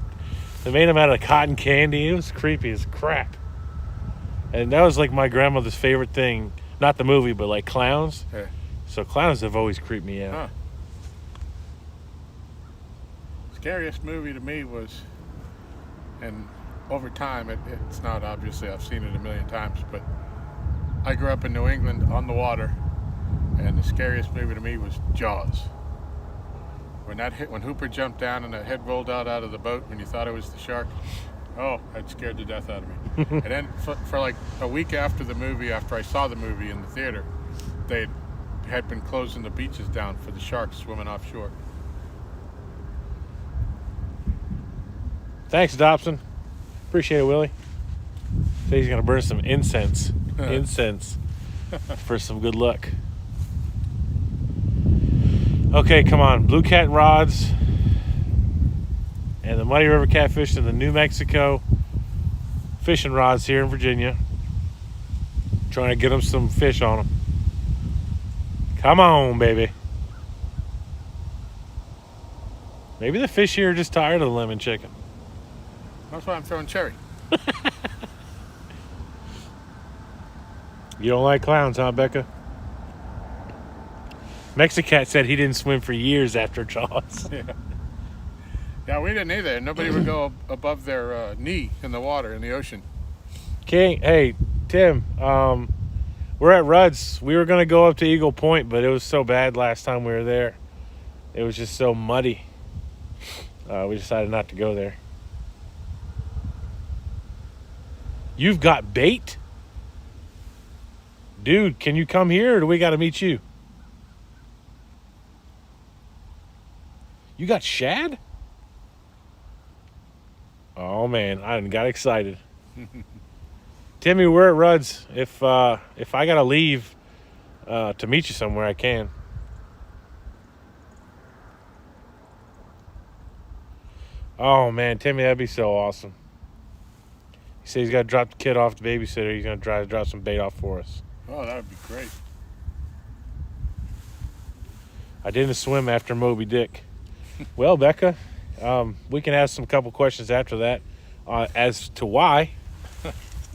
them out of cotton candy. It was creepy as crap. And that was like my grandmother's favorite thing. Not the movie, but like clowns. Yeah. So clowns have always creeped me out. Huh. Scariest movie to me was, and over time, it's not obviously, I've seen it a million times, but I grew up in New England on the water, and the scariest movie to me was Jaws. When Hooper jumped down and that head rolled out of the boat when you thought it was the shark, oh, that scared the death out of me. And then for like a week after the movie, after I saw the movie in the theater, they had been closing the beaches down for the sharks swimming offshore. Thanks, Dobson. Appreciate it, Willie. So he's gonna burn some incense. For some good luck. Okay, come on. Blue Cat rods and the Muddy River Catfish and the New Mexico fishing rods here in Virginia. Trying to get them some fish on them. Come on, baby. Maybe the fish here are just tired of the lemon chicken. That's why I'm throwing cherry. You don't like clowns, huh, Becca? Mexicat said he didn't swim for years after Jaws. Yeah, we didn't either. Nobody would go above their knee in the water in the ocean. King, hey, Tim, we're at Rudd's. We were going to go up to Eagle Point, but it was so bad last time we were there. It was just so muddy. We decided not to go there. You've got bait? Dude, can you come here or do we got to meet you? You got shad? Oh, man, I got excited. Timmy, we're at Rudd's. If I got to leave to meet you somewhere, I can. Oh, man, Timmy, that'd be so awesome. He said he's got to drop the kid off the babysitter. He's going to drop some bait off for us. Oh, that would be great. I didn't swim after Moby Dick. Well, Becca, we can ask some couple questions after that as to why.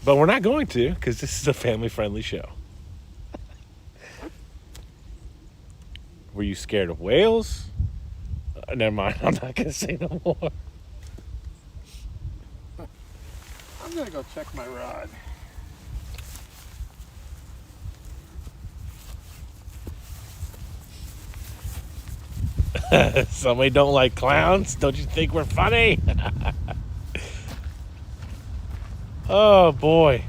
But we're not going to because this is a family-friendly show. Were you scared of whales? Never mind. I'm not going to say no more. I'm going to go check my rod. Somebody don't like clowns? Don't you think we're funny? Oh, boy.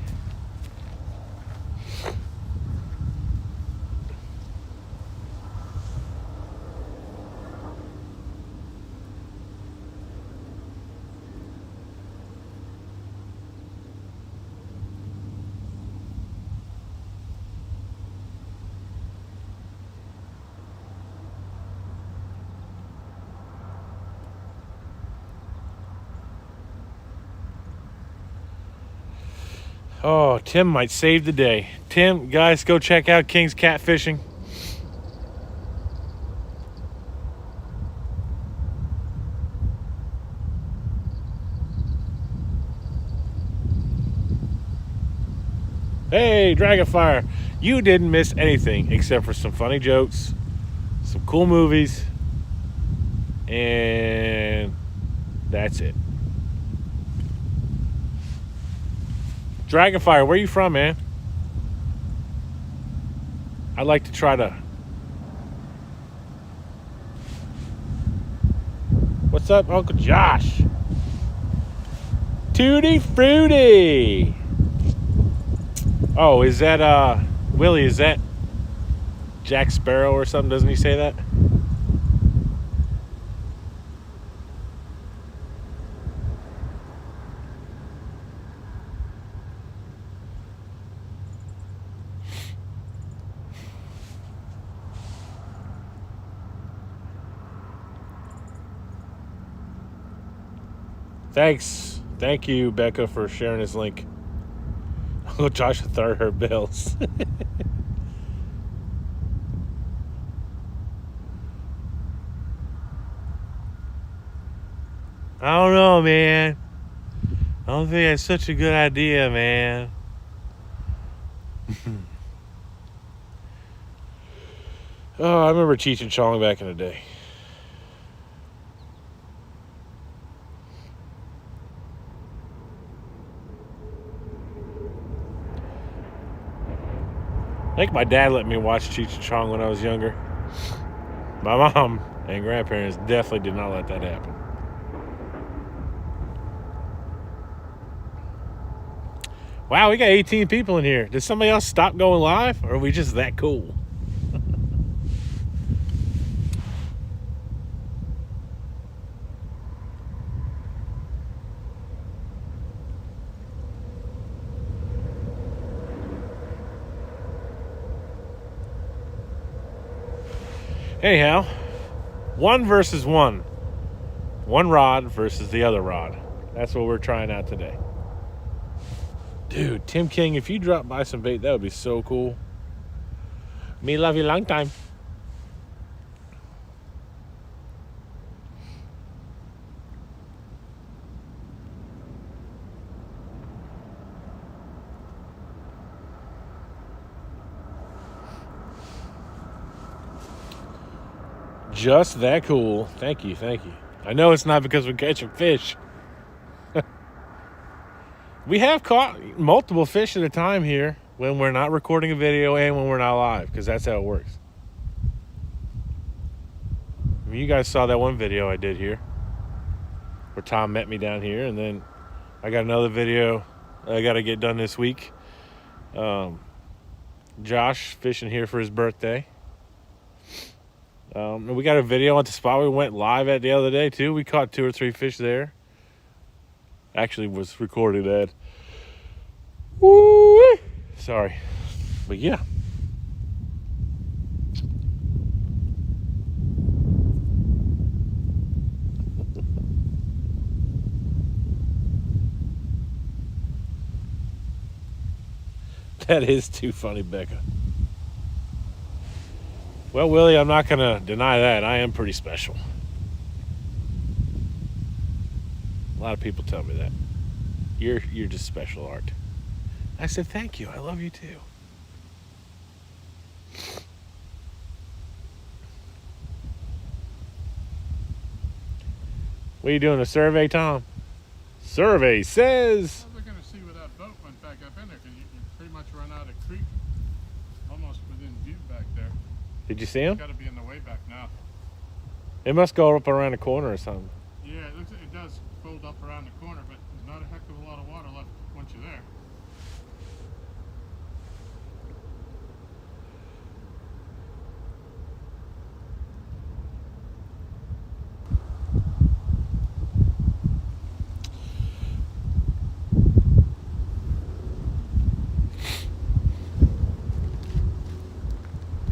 Oh, Tim might save the day. Tim, guys, go check out King's Catfishing. Hey, Dragonfire, you didn't miss anything except for some funny jokes, some cool movies, and that's it. Dragonfire, where you from, man? I'd like to try to... What's up, Uncle Josh? Tutti Fruity! Oh, is that, Willie, is that Jack Sparrow or something? Doesn't he say that? Thanks. Thank you, Becca, for sharing this link. Uncle Josh with her bills. I don't know, man. I don't think that's such a good idea, man. Oh, I remember Cheech and Chong back in the day. I think my dad let me watch Cheech and Chong when I was younger. My mom and grandparents definitely did not let that happen. Wow, we got 18 people in here. Did somebody else stop going live, or are we just that cool? Anyhow, 1 versus 1. One rod versus the other rod. That's what we're trying out today. Dude, Tim King, if you drop by some bait, that would be so cool. Me love you long time. Just that cool. Thank you, thank you. I know it's not because we're catching fish. We have caught multiple fish at a time here when we're not recording a video and when we're not live, because that's how it works. I mean, you guys saw that one video I did here where Tom met me down here, and then I got another video I got to get done this week. Josh fishing here for his birthday. And we got a video at the spot we went live at the other day too. We caught 2 or 3 fish there. Actually was recorded at. Woo! Sorry. But yeah. That is too funny, Becca. Well, Willie, I'm not going to deny that. I am pretty special. A lot of people tell me that. You're just special, Art. I said, thank you. I love you too. What are you doing, a survey, Tom? Survey says... I was looking to see where that boat went back up in there, because you pretty much run out of creek almost within view back there. Did you see him? It's got to be in the way back now. It must go up around the corner or something. Yeah, it looks like it does fold up around the corner, but there's not a heck of a lot of water left once you're there.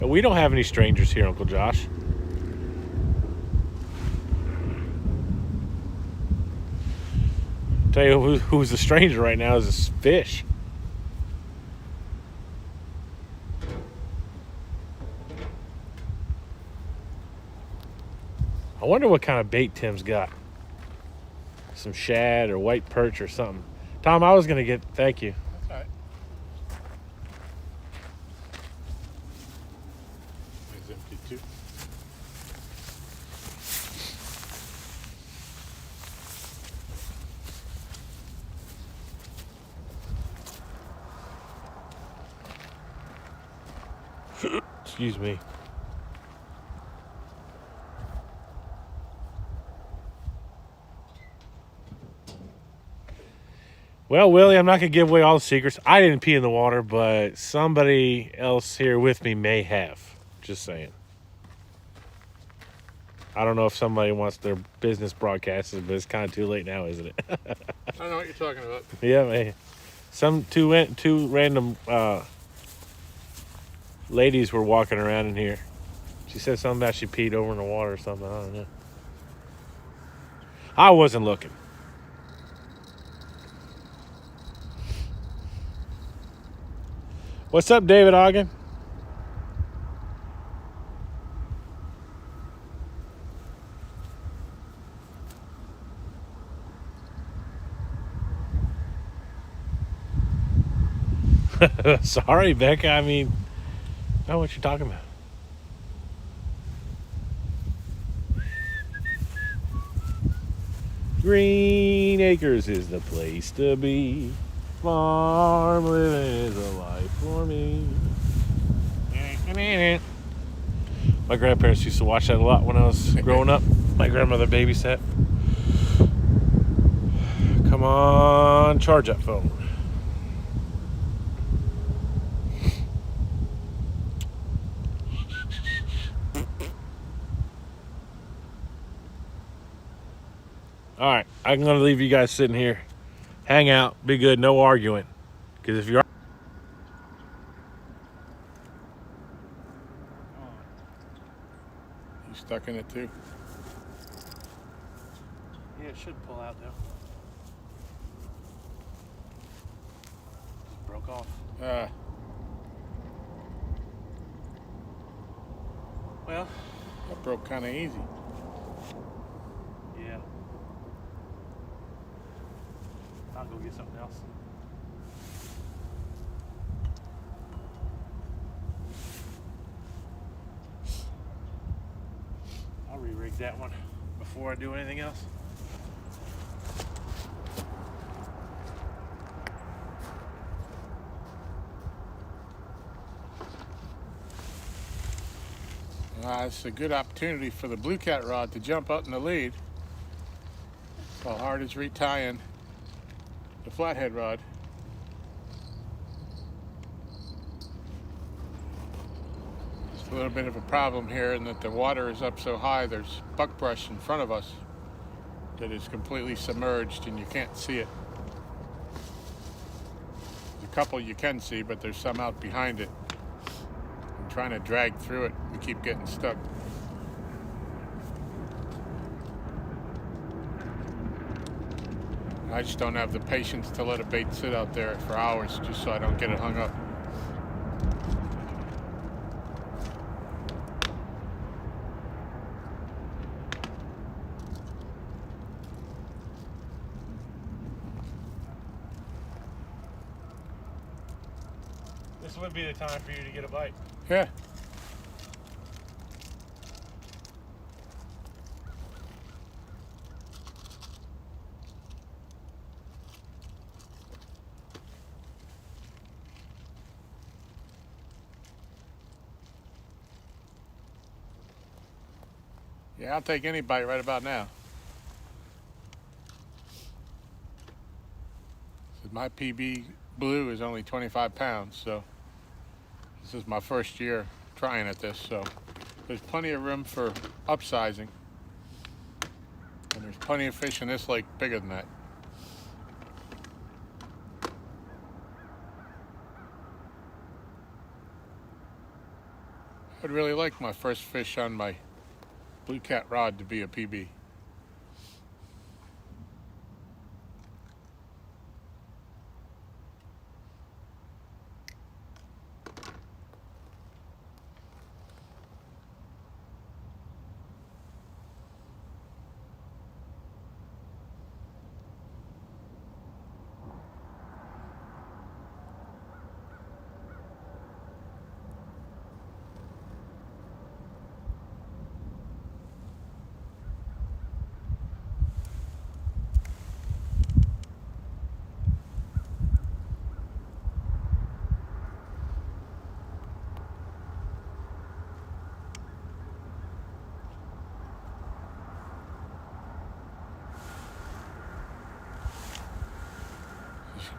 But we don't have any strangers here, Uncle Josh. Tell you who's the stranger right now is this fish. I wonder what kind of bait Tim's got. Some shad or white perch or something. Tom, I was going to get... Thank you. That's all right. It's empty too. Excuse me. Well, Willie, I'm not going to give away all the secrets. I didn't pee in the water, but somebody else here with me may have. Just saying. I don't know if somebody wants their business broadcasted, but it's kind of too late now, isn't it? I don't know what you're talking about. Yeah, man. Two random ladies were walking around in here. She said something about she peed over in the water or something. I don't know. I wasn't looking. What's up, David Ogden? Sorry, Becca. I mean, I know what you're talking about. Green Acres is the place to be. Farm living is a life for me. My grandparents used to watch that a lot when I was growing up. My grandmother babysat. Come on, charge that phone. All right, I'm going to leave you guys sitting here. Hang out, be good, no arguing. Because if you're... You stuck in it too? Yeah, it should pull out though. Just broke off. Well, that broke kind of easy. Yeah. I'll go get something else. use that one before I do anything else. It's a good opportunity for the blue cat rod to jump out in the lead. How hard is retying the flathead rod. Just a little bit of a problem here in that the water is up so high, there's buckbrush in front of us that is completely submerged and you can't see it. There's a couple you can see, but there's some out behind it. I'm trying to drag through it. We keep getting stuck. I just don't have the patience to let a bait sit out there for hours just so I don't get it hung up. This would be the time for you to get a bite. Yeah. Yeah, I'll take any bite right about now. My PB blue is only 25 pounds, so this is my first year trying at this, so there's plenty of room for upsizing. And there's plenty of fish in this lake bigger than that. I'd really like my first fish on my blue cat rod to be a PB.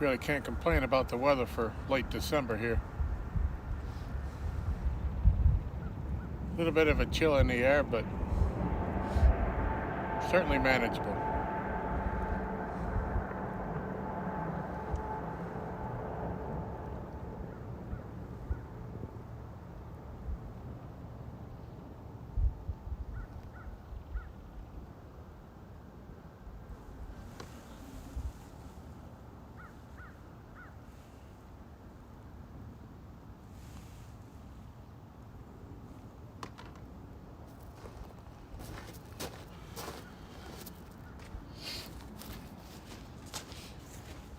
Really can't complain about the weather for late December here. A little bit of a chill in the air, but certainly manageable.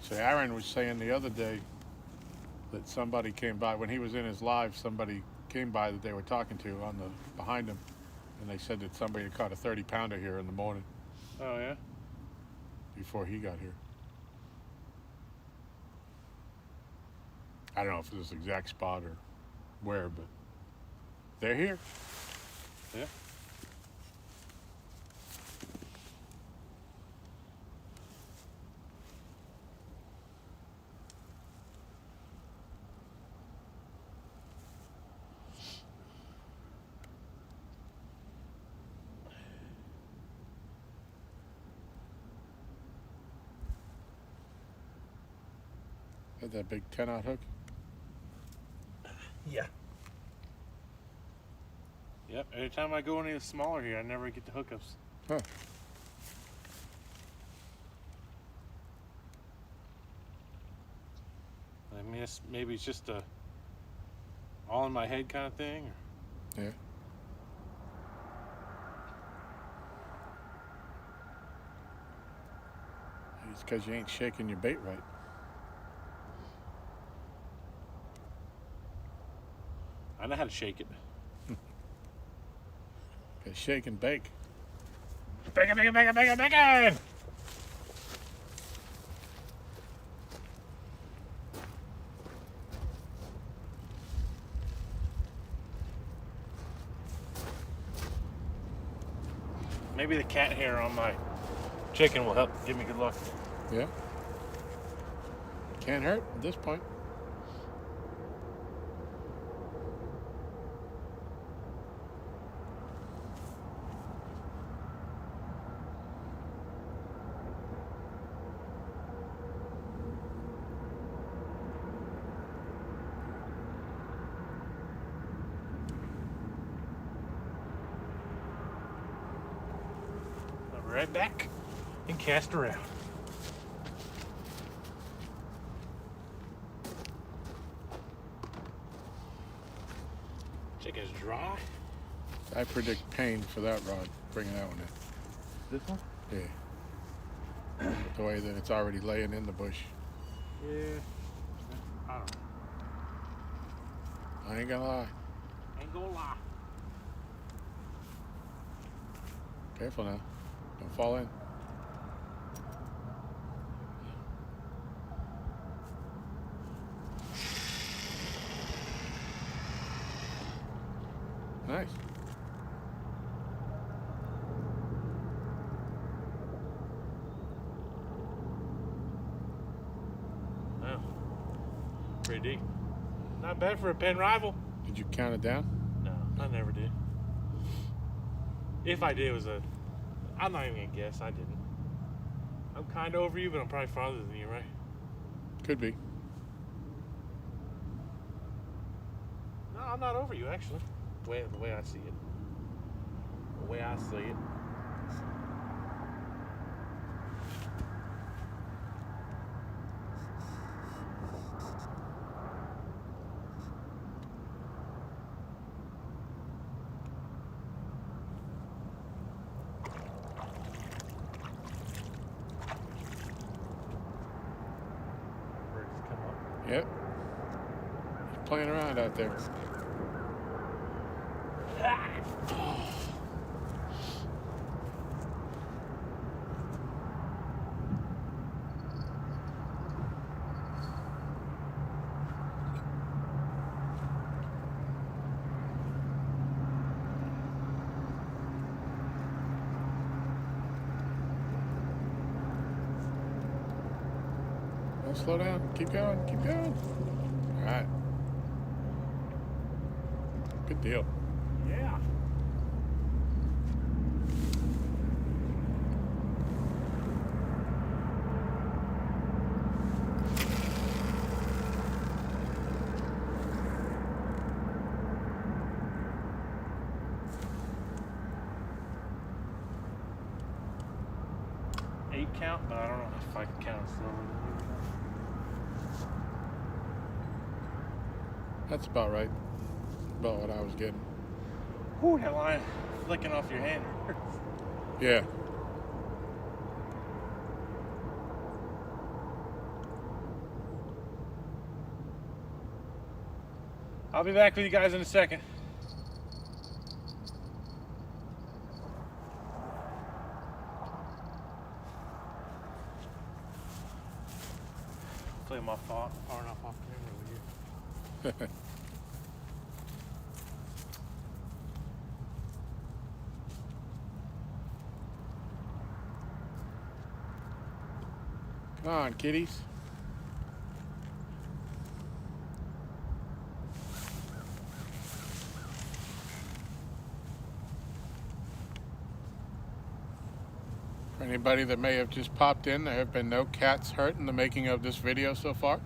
So Aaron was saying the other day that somebody came by, when he was in his live, somebody came by that they were talking to on the behind him, and they said that somebody had caught a 30-pounder here in the morning. Oh, yeah? Before he got here. I don't know if it was the exact spot or where, but they're here. Yeah. Had that big 10-aught hook? Yeah. Yep, anytime I go any smaller here, I never get the hookups. Huh. I mean, maybe it's just a all in my head kind of thing. Or... Yeah. It's because you ain't shaking your bait right. I know how to shake it. Okay, shake and bake. Bacon, bacon, bacon, bacon, bacon! Maybe the cat hair on my chicken will help give me good luck. Yeah. Can't hurt at this point. I'll be right back and cast around. Chicken's dry. I predict pain for that rod, bringing that one in. This one? Yeah. The way that it's already laying in the bush. Yeah. I don't know. I ain't gonna lie. Ain't gonna lie. Careful now. Don't fall in. Nice. Wow. Pretty deep. Not bad for a pen rival. Did you count it down? No, I never did. If I did, it was a... I'm not even gonna guess. I didn't. I'm kind of over you, but I'm probably farther than you, right? Could be. No, I'm not over you, actually. The way I see it. The way I see it. Birds come up. Yep. He's playing around out there. Don't slow down. Keep going. Keep going. All right. Good deal. Yeah. Eight count, but I don't know if I can count slowly. That's about right. About what I was getting. Whew, that line flicking off your hand hurts. Yeah. I'll be back with you guys in a second. Hopefully I'm far enough off camera with you. Come on, kitties. For anybody that may have just popped in, there have been no cats hurt in the making of this video so far.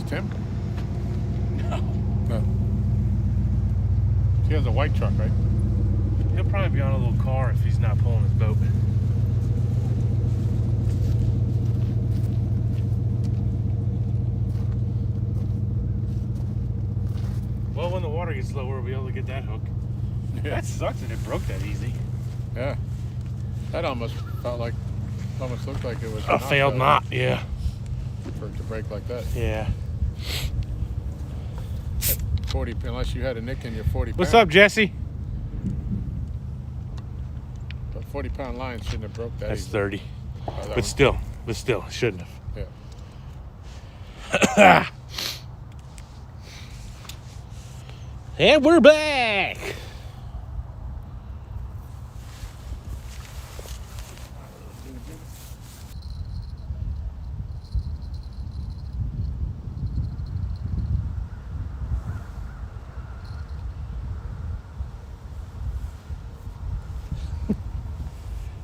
Tim? No. No. He has a white truck, right? He'll probably be on a little car if he's not pulling his boat. Well, when the water gets lower, we'll be able to get that hook. Yeah. That sucks that it broke that easy. Yeah. That almost looked like it was A failed knot, yeah. For it to break like that. Yeah. 40, unless you had a nick in your 40 pound. What's up, Jesse? But 40-pound line shouldn't have broke that That's easy. 30. Oh, that But one. still, shouldn't have. Yeah. And we're back.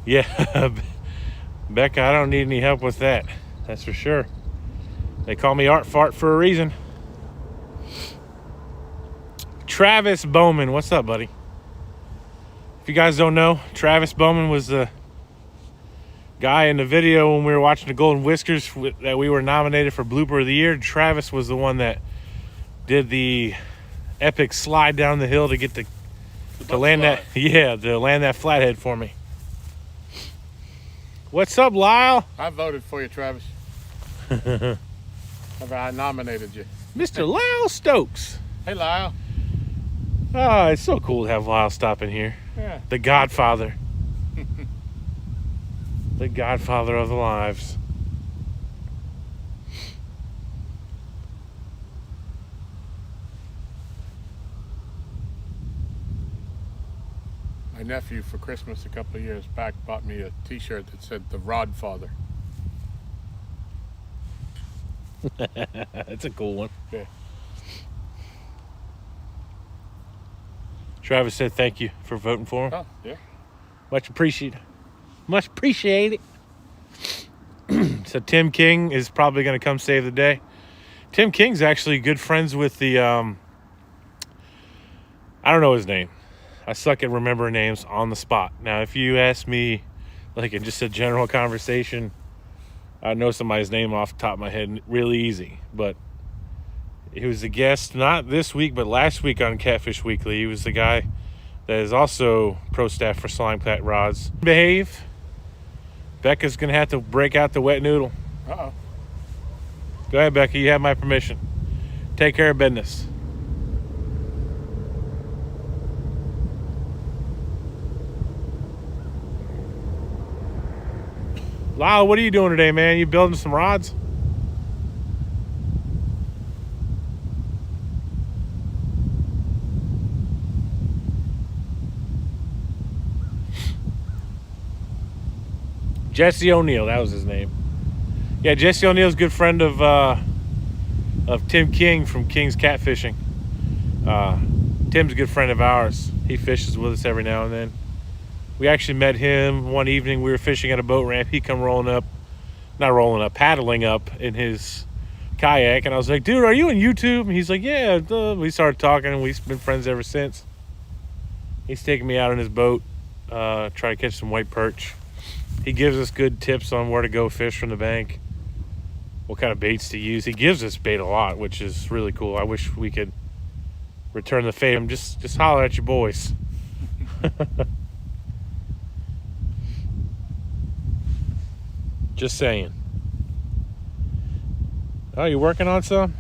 Yeah, Becca, I don't need any help with that. That's for sure. They call me Art Fart for a reason. Travis Bowman, what's up, buddy? If you guys don't know, Travis Bowman was the guy in the video when we were watching the Golden Whiskers that we were nominated for Blooper of the Year. Travis was the one that did the epic slide down the hill to get to land that, yeah, to land that flathead for me. What's up, Lyle? I voted for you, Travis. I nominated you. Mr. Lyle Stokes. Hey, Lyle. Oh, it's so cool to have Lyle stop in here. Yeah. The Godfather. The Godfather of the lives. My nephew, for Christmas a couple of years back, bought me a T-shirt that said "The Rod Father." That's a cool one. Yeah. Travis said thank you for voting for him. Oh, yeah. Much appreciated. Much appreciated. So Tim King is probably going to come save the day. Tim King's actually good friends with the, I don't know his name. I suck at remembering names on the spot. Now, if you ask me, like in just a general conversation, I know somebody's name off the top of my head really easy. But he was a guest, not this week, but last week on Catfish Weekly. He was the guy that is also pro staff for Slime Cat Rods. Behave. Becca's going to have to break out the wet noodle. Uh-oh. Go ahead, Becca. You have my permission. Take care of business. Lyle, what are you doing today, man? You building some rods? Jesse O'Neill, that was his name. Yeah, Jesse O'Neill's a good friend of Tim King from King's Catfishing. Tim's a good friend of ours. He fishes with us every now and then. We actually met him one evening. We were fishing at a boat ramp. He come paddling up in his kayak. And I was like, dude, are you on YouTube? And he's like, yeah. We started talking and we've been friends ever since. He's taking me out on his boat, try to catch some white perch. He gives us good tips on where to go fish from the bank, what kind of baits to use. He gives us bait a lot, which is really cool. I wish we could return the favor. Just holler at your boys. Just saying. Oh, you working on some?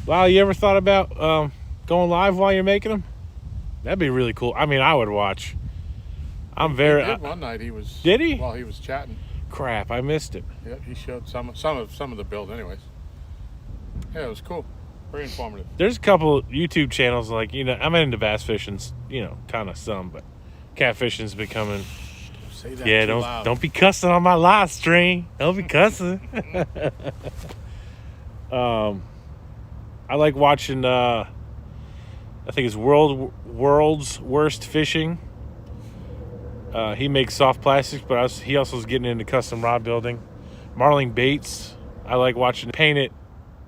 Wow, you ever thought about going live while you're making them? That'd be really cool. I mean, I would watch. I'm very. He did one night. He was. Did he? While he was chatting. Crap, I missed it. Yep, he showed some of the build, anyways. Yeah, it was cool. Very informative. There's a couple YouTube channels like, I'm into bass fishing, kind of some, but catfishing's becoming. Say that Yeah, too loud. don't be cussing on my live stream. Don't be cussing. I like watching. I think it's World's Worst Fishing. He makes soft plastics, but he also is getting into custom rod building. Marling Baits. I like watching painted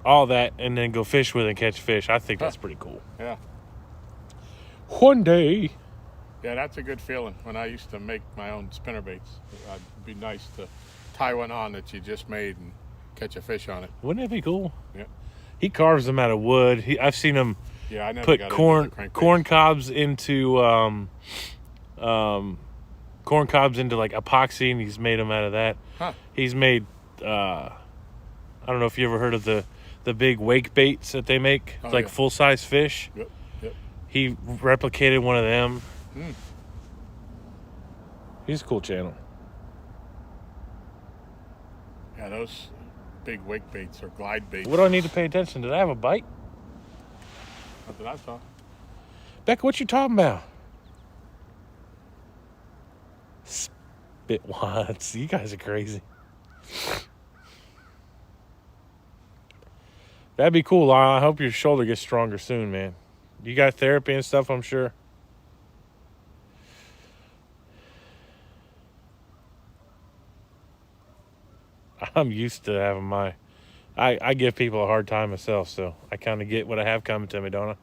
all that, and then go fish with and catch fish. I think that's pretty cool. Yeah. One day. Yeah, that's a good feeling. When I used to make my own spinnerbaits, it'd be nice to tie one on that you just made and catch a fish on it. Wouldn't it be cool? Yeah. He carves them out of wood. I've seen him Yeah, I never put got corn into the crankbaits. cobs into corn cobs into like epoxy, and he's made them out of that. Huh. He's made I don't know if you ever heard of the big wake baits that they make. It's like yeah. full size fish. Yep. Yep. He replicated one of them. Hmm. He's a cool channel. Yeah, those big wake baits or glide baits. What do I need to pay attention? Did I have a bite? Not that I saw. Becca, what you talking about? Spitwads. You guys are crazy. That'd be cool, Lyle. I hope your shoulder gets stronger soon, man. You got therapy and stuff, I'm sure. I'm used to having my... I give people a hard time myself, so I kind of get what I have coming to me, don't I?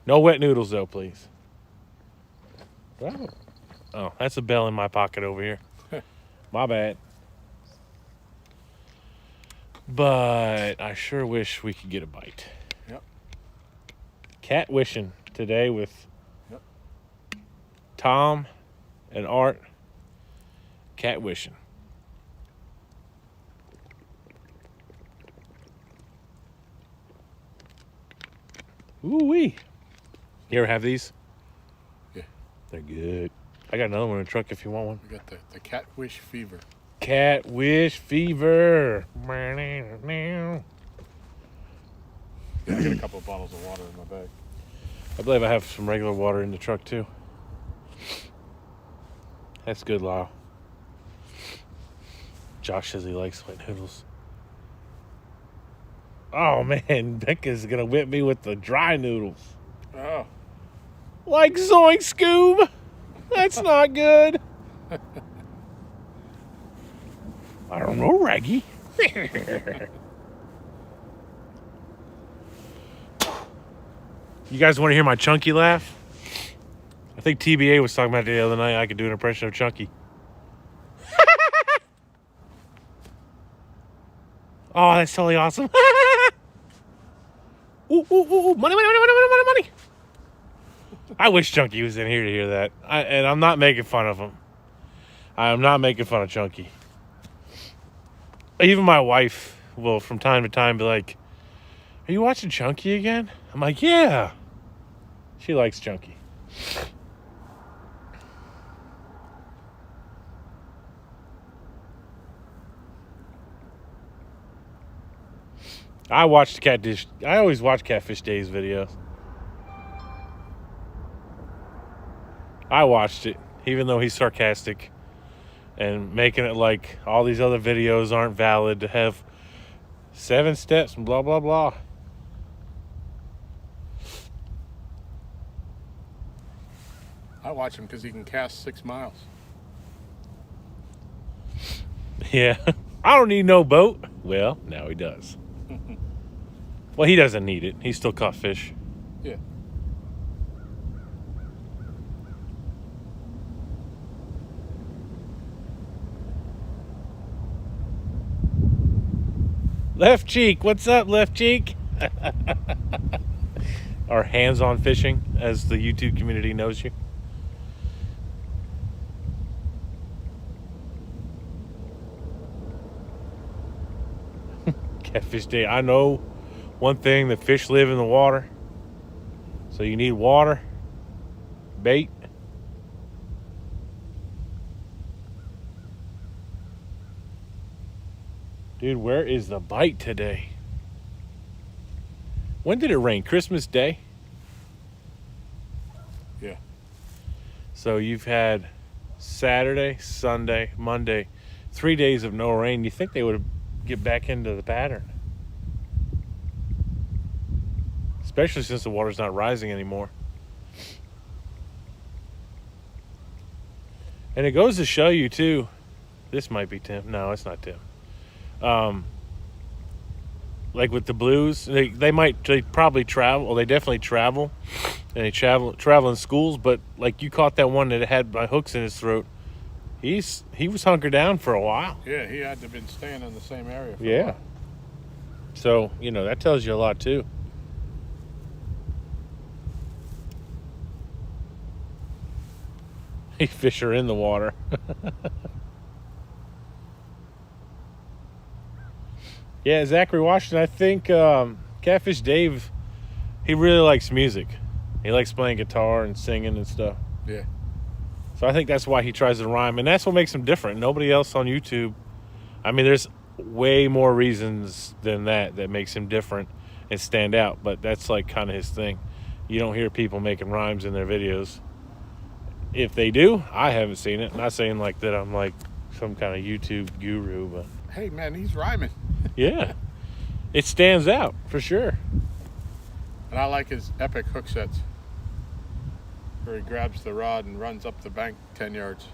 No wet noodles, though, please. Oh, that's a bell in my pocket over here. My bad. But I sure wish we could get a bite. Yep. Cat wishing today with Yep. Tom and Art. Cat wishing. Ooh-wee. You ever have these? Yeah. They're good. I got another one in the truck if you want one. We got the catfish fever. Cat wish fever. Yeah, I got a couple of bottles of water in my bag. I believe I have some regular water in the truck too. That's good, Lyle. Josh says he likes wet noodles. Oh man, Becca's gonna whip me with the dry noodles. Oh. Like Zoink Scoob. That's not good. I don't know, Raggy. You guys want to hear my Chunky laugh? I think TBA was talking about it the other night. I could do an impression of Chunky. Oh, that's totally awesome. Ooh, ooh, ooh, ooh. Money, money, money, money, money, money, money. I wish Chunky was in here to hear that. And I'm not making fun of him. I am not making fun of Chunky. Even my wife will, from time to time, be like, "Are you watching Chunky again?" I'm like, "Yeah." She likes Chunky. I watched Catfish. I always watch Catfish Days videos. I watched it, even though he's sarcastic and making it like all these other videos aren't valid to have 7 steps and blah, blah, blah. I watch him because he can cast 6 miles. Yeah. I don't need no boat. Well, now he does. Well, he doesn't need it. He still caught fish. Yeah. Left cheek. What's up, left cheek? Or hands-on fishing, as the YouTube community knows you. Catfish Day. I know one thing, that fish live in the water. So you need water, bait. Dude, where is the bite today? When did it rain? Christmas Day? Yeah. So you've had Saturday, Sunday, Monday, 3 days of no rain. You think they would get back into the pattern? Especially since the water's not rising anymore. And it goes to show you too. This might be Tim. No, it's not Tim. like with the blues, they probably travel. Well, they definitely travel, and they travel in schools. But like you caught that one that had my hooks in his throat. He was hunkered down for a while. Yeah, he had to have been staying in the same area. For a Yeah. while. So that tells you a lot too. Fish are in the water. Yeah, Zachary Washington. I think Catfish Dave, he really likes music. He likes playing guitar and singing and stuff. Yeah. So I think that's why he tries to rhyme, and that's what makes him different. Nobody else on YouTube. I mean, there's way more reasons than that makes him different and stand out, but that's like kind of his thing. You don't hear people making rhymes in their videos. If they do, I haven't seen it. Not saying like that I'm like some kind of YouTube guru, but Hey, man, he's rhyming. yeah, it stands out for sure. And I like his epic hook sets, where he grabs the rod and runs up the bank 10 yards.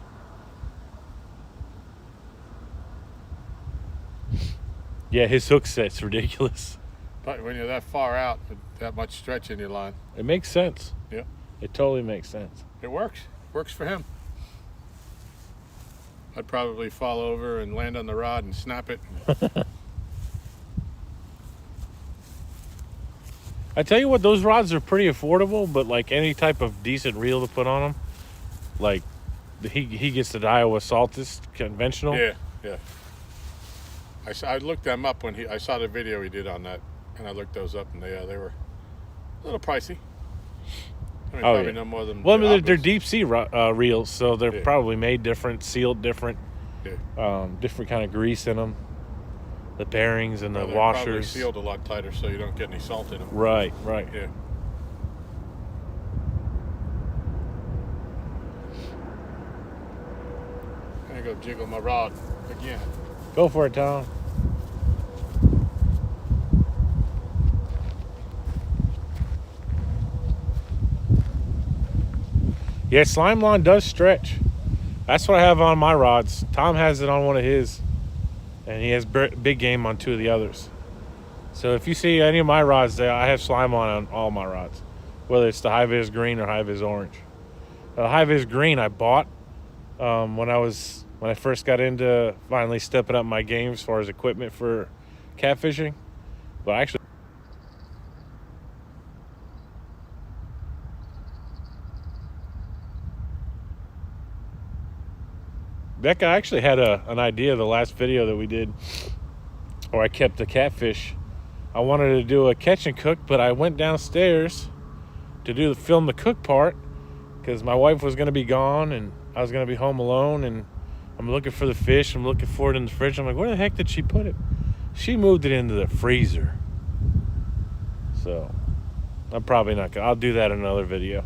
Yeah, his hook set's ridiculous. But when you're that far out, with that much stretch in your line, It makes sense. Yeah. It totally makes sense. it works. Works for him. I'd probably fall over and land on the rod and snap it. I tell you what, those rods are pretty affordable, but like any type of decent reel to put on them, like he gets the Iowa Saltis conventional. Yeah, yeah. I looked them up when I saw the video he did on that, and I looked those up, and they were a little pricey. I mean, probably no more than. Well, I mean, they're deep sea reels, so they're Yeah. probably made different, sealed different, Yeah. different kind of grease in them, the bearings and the Well, they're probably washers. sealed a lot tighter, so you don't get any salt in them. Right, right. Yeah. I'm gonna go jiggle my rod again. Go for it, Tom. Yeah, slime line does stretch. That's what I have on my rods. Tom has it on one of his, and he has big game on two of the others. So if you see any of my rods there, I have slime on all my rods, whether it's the high vis green or high vis orange. The high vis green I bought when I first got into finally stepping up my game as far as equipment for catfishing. But actually, Becca actually had an idea the last video that we did where I kept the catfish. I wanted to do a catch and cook, but I went downstairs to film the cook part because my wife was going to be gone and I was going to be home alone, and I'm looking for the fish. I'm looking for it in the fridge. I'm like, where the heck did she put it? She moved it into the freezer. So I'm probably not going to. I'll do that in another video.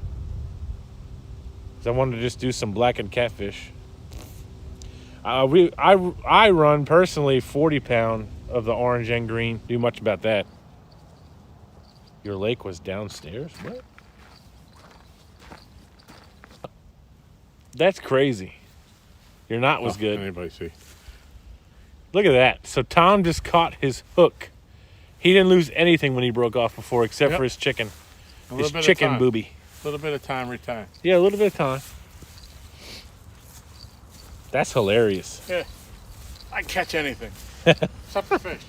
Because I wanted to just do some blackened catfish. I run personally 40 pound of the orange and green. Do much about that. Your lake was downstairs? What? That's crazy. Your knot was good. Anybody see? Look at that. So Tom just caught his hook. He didn't lose anything when he broke off before, except for his chicken. His chicken booby. A little bit of time return. Yeah, a little bit of time. That's hilarious. Yeah. I catch anything. Except for fish.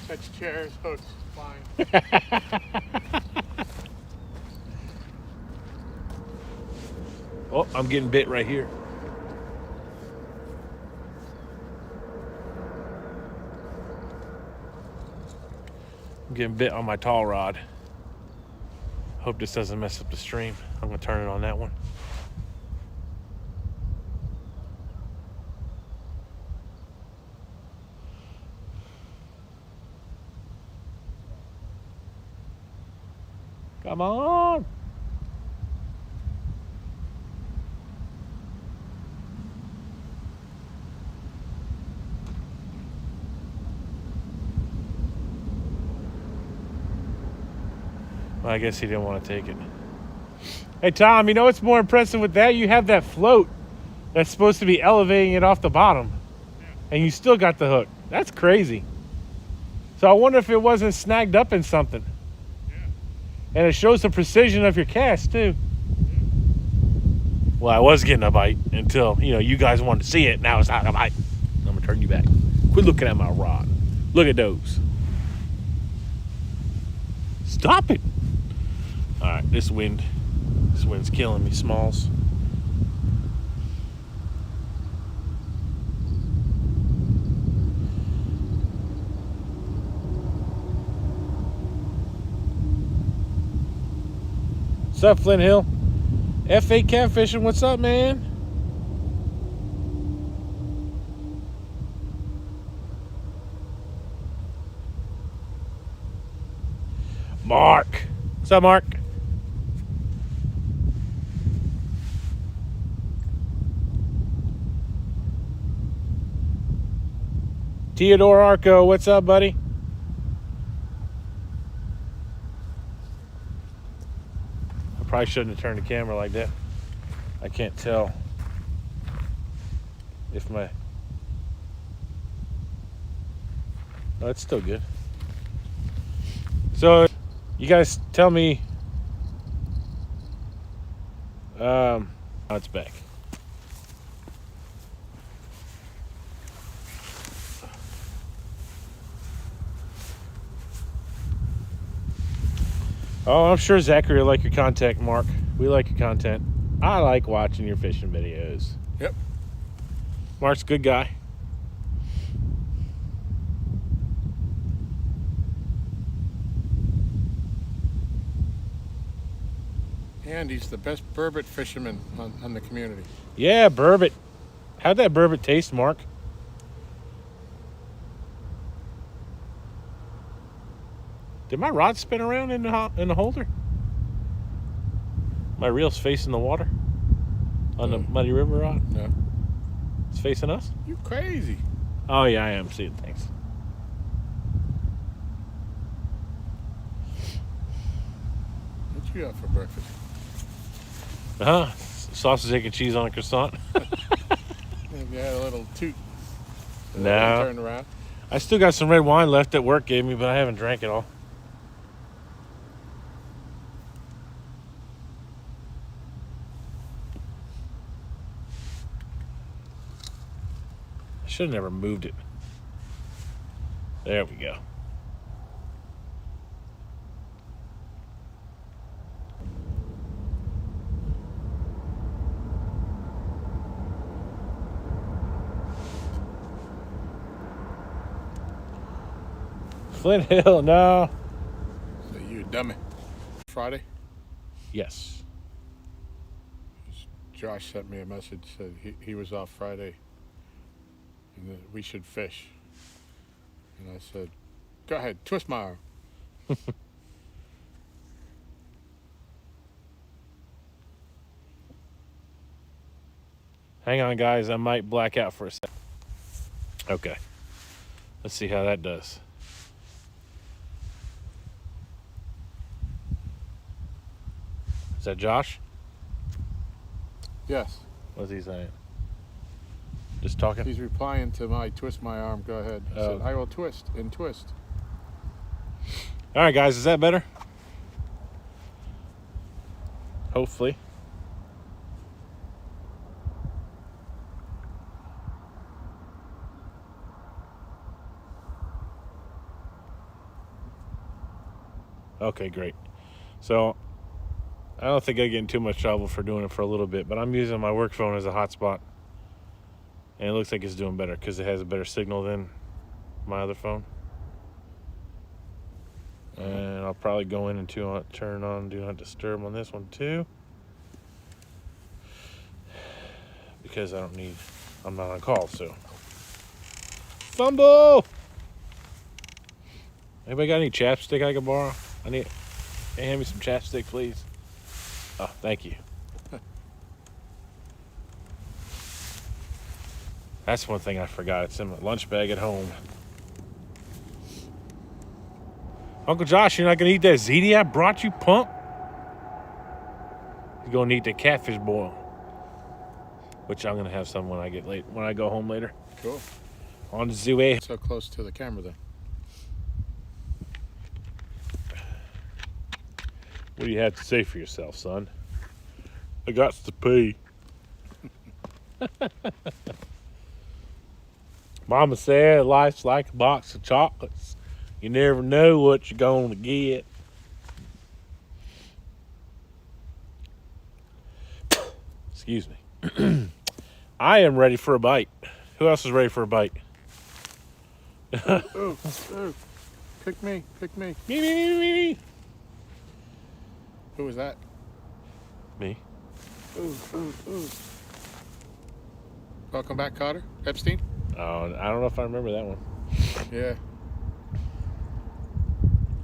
Catch chairs, hooks, flying. Oh, I'm getting bit right here. I'm getting bit on my tall rod. Hope this doesn't mess up the stream. I'm gonna turn it on that one. Come on. Well, I guess he didn't want to take it. Hey, Tom, you know what's more impressive with that? You have that float that's supposed to be elevating it off the bottom. And you still got the hook. That's crazy. So I wonder if it wasn't snagged up in something. Yeah. And it shows the precision of your cast too. Well, I was getting a bite until, you guys wanted to see it. Now it's not a bite. I'm going to turn you back. Quit looking at my rod. Look at those. Stop it. All right, this wind's killing me, Smalls. What's up, Flint Hill? FA Catfishing, what's up, man? Mark. What's up, Mark? Theodore Arco, what's up, buddy? I probably shouldn't have turned the camera like that. I can't tell if my... Oh, it's still good. So, you guys tell me... Oh, it's back. Oh, I'm sure Zachary will like your content, Mark. We like your content. I like watching your fishing videos. Yep. Mark's a good guy. And he's the best burbot fisherman on the community. Yeah, burbot. How'd that burbot taste, Mark? Did my rod spin around in the holder? My reel's facing the water on the Muddy River rod? No. It's facing us? You crazy. Oh, yeah, I am. See it. Thanks. What you got for breakfast? Sausage, egg, and cheese on a croissant. Maybe you had a little toot. No. Turned around. I still got some red wine left that work gave me, but I haven't drank it all. I should have never moved it. There we go. Flint Hill, no. So you dummy. Friday? Yes. Josh sent me a message, said he was off Friday and that we should fish. And I said, go ahead, twist my arm. Hang on, guys. I might black out for a second. Okay. Let's see how that does. Is that Josh? Yes. What's he saying? Just talking? He's replying to my twist my arm, go ahead. He said, I will twist and twist. All right, guys. Is that better? Hopefully. Okay, great. So, I don't think I get in too much trouble for doing it for a little bit, but I'm using my work phone as a hotspot. And it looks like it's doing better because it has a better signal than my other phone. And I'll probably go in and turn on Do Not Disturb on this one too. Because I'm not on call, so. Fumble! Anybody got any chapstick I can borrow? Hand me some chapstick, please. Oh, thank you. That's one thing I forgot. It's in my lunch bag at home. Uncle Josh, you're not going to eat that ziti I brought you, punk? You're going to eat the catfish boil. Which I'm going to have some when I go home later. Cool. On the zoo. So close to the camera then. What do you have to say for yourself, son? I got to pee. Mama said life's like a box of chocolates. You never know what you're going to get. Excuse me. I am ready for a bite. Who else is ready for a bite? Ooh. Pick me. Me, me, me, me, me. Who was that? Me. Ooh. Welcome back, Cotter. Epstein? Oh, I don't know if I remember that one. Yeah.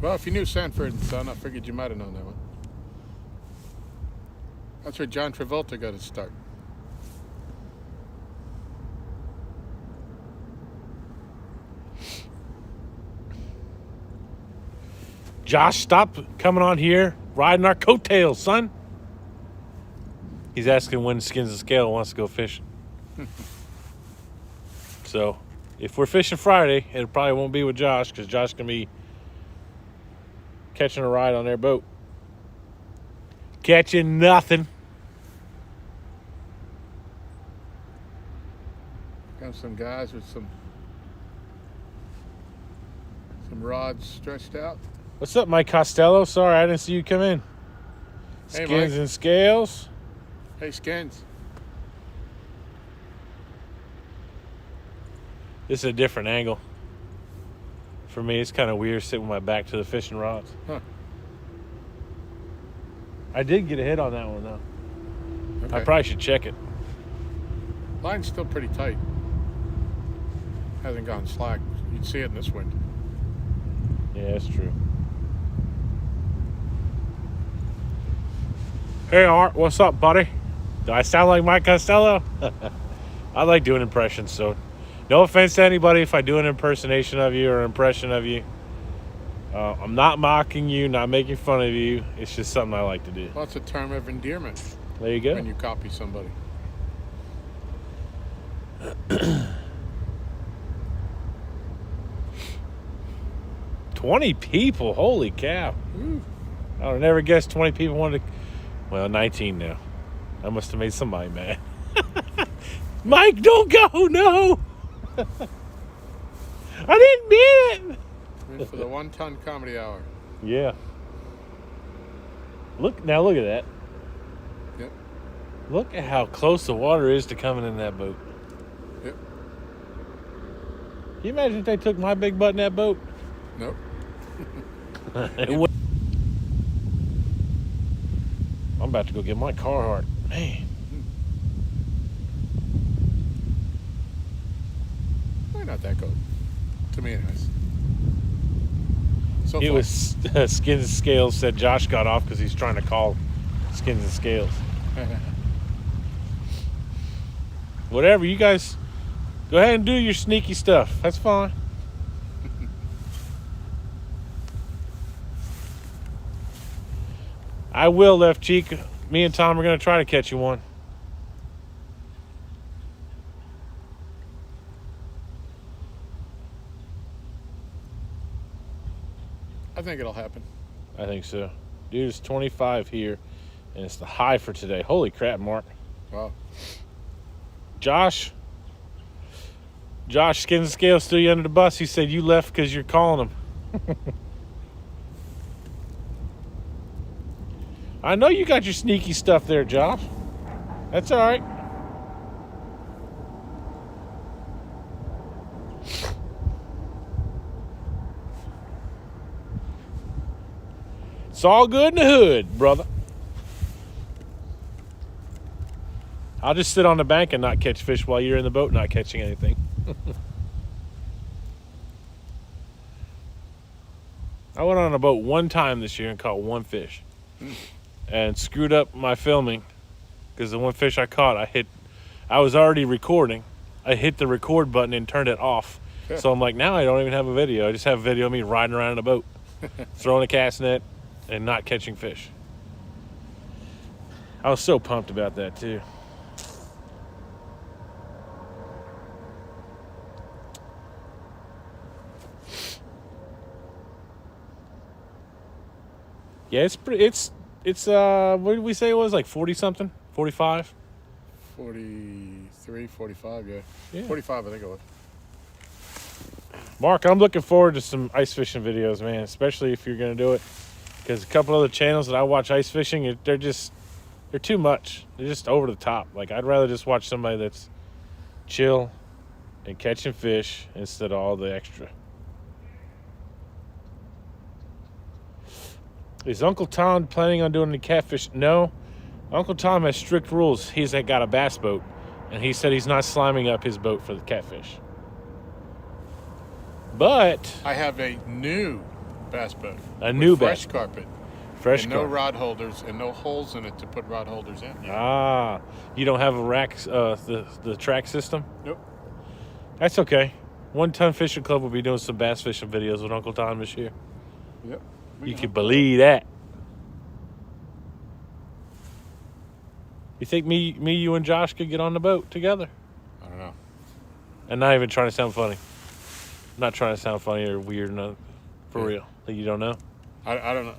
Well, if you knew Sanford and Son, I figured you might have known that one. That's where John Travolta got his start. Josh, stop coming on here riding our coattails, son. He's asking when Skins and Scale wants to go fishing. So, if we're fishing Friday, it probably won't be with Josh because Josh can be catching a ride on their boat. Catching nothing. Got some guys with some rods stretched out. What's up, Mike Costello? Sorry, I didn't see you come in. Hey, Skins Mike. and Scales. Hey, Skins. This is a different angle. For me, it's kind of weird sitting with my back to the fishing rods. Huh. I did get a hit on that one, though. Okay. I probably should check it. Line's still pretty tight. Hasn't gone slack. You'd see it in this wind. Yeah, that's true. Hey, Art, what's up, buddy? Do I sound like Mike Costello? I like doing impressions, so no offense to anybody if I do an impersonation of you or an impression of you. I'm not mocking you, not making fun of you. It's just something I like to do. Well, it's a term of endearment There you go. when you copy somebody. $20 people, holy cow. I would never guessed 20 people wanted to, well, 19 now. I must have made somebody mad. Mike, don't go, no. I didn't mean it. In for the 1 ton comedy hour. Yeah. Look at that. Yep. Look at how close the water is to coming in that boat. Yep. Can you imagine if they took my big butt in that boat? Nope. I'm about to go get my Carhartt. Man. Why not that cold? To me, anyways. So It far. was Skins and Scales said Josh got off because he's trying to call Skins and Scales. Whatever, you guys go ahead and do your sneaky stuff. That's fine. I will, Left Cheek. Me and Tom are going to try to catch you one. I think it'll happen. I think so. Dude, it's 25 here, and it's the high for today. Holy crap, Mark. Wow. Josh, Skins and Scales threw you under the bus. He said you left because you're calling him. I know you got your sneaky stuff there, Josh. That's all right. It's all good in the hood, brother. I'll just sit on the bank and not catch fish while you're in the boat not catching anything. I went on a boat one time this year and caught one fish. And screwed up my filming because the one fish I caught, I was already recording. I hit the record button and turned it off. Yeah. So I'm like, now I don't even have a video. I just have a video of me riding around in a boat, throwing a cast net and not catching fish. I was so pumped about that too. Yeah, it's It's what did we say it was, like 40 something? 45? 43, 45, yeah. Yeah. 45, I think it was. Mark, I'm looking forward to some ice fishing videos, man, especially if you're going to do it. Because a couple other channels that I watch ice fishing, they're too much. They're just over the top. Like, I'd rather just watch somebody that's chill and catching fish instead of all the extra. Is Uncle Tom planning on doing the catfish? No. Uncle Tom has strict rules. He's got a bass boat, and he said he's not sliming up his boat for the catfish. But I have a new bass boat. A new fresh bass carpet. fresh And carp. no rod holders and no holes in it to put rod holders in. Ah, you don't have a rack, the track system? Nope. That's okay. 1 Ton Fishing Club will be doing some bass fishing videos with Uncle Tom this year. Yep. You can believe that. You think me, you, and Josh could get on the boat together? I don't know. And not even trying to sound funny. Not trying to sound funny or weird, no, for real. Like, you don't know? I don't know.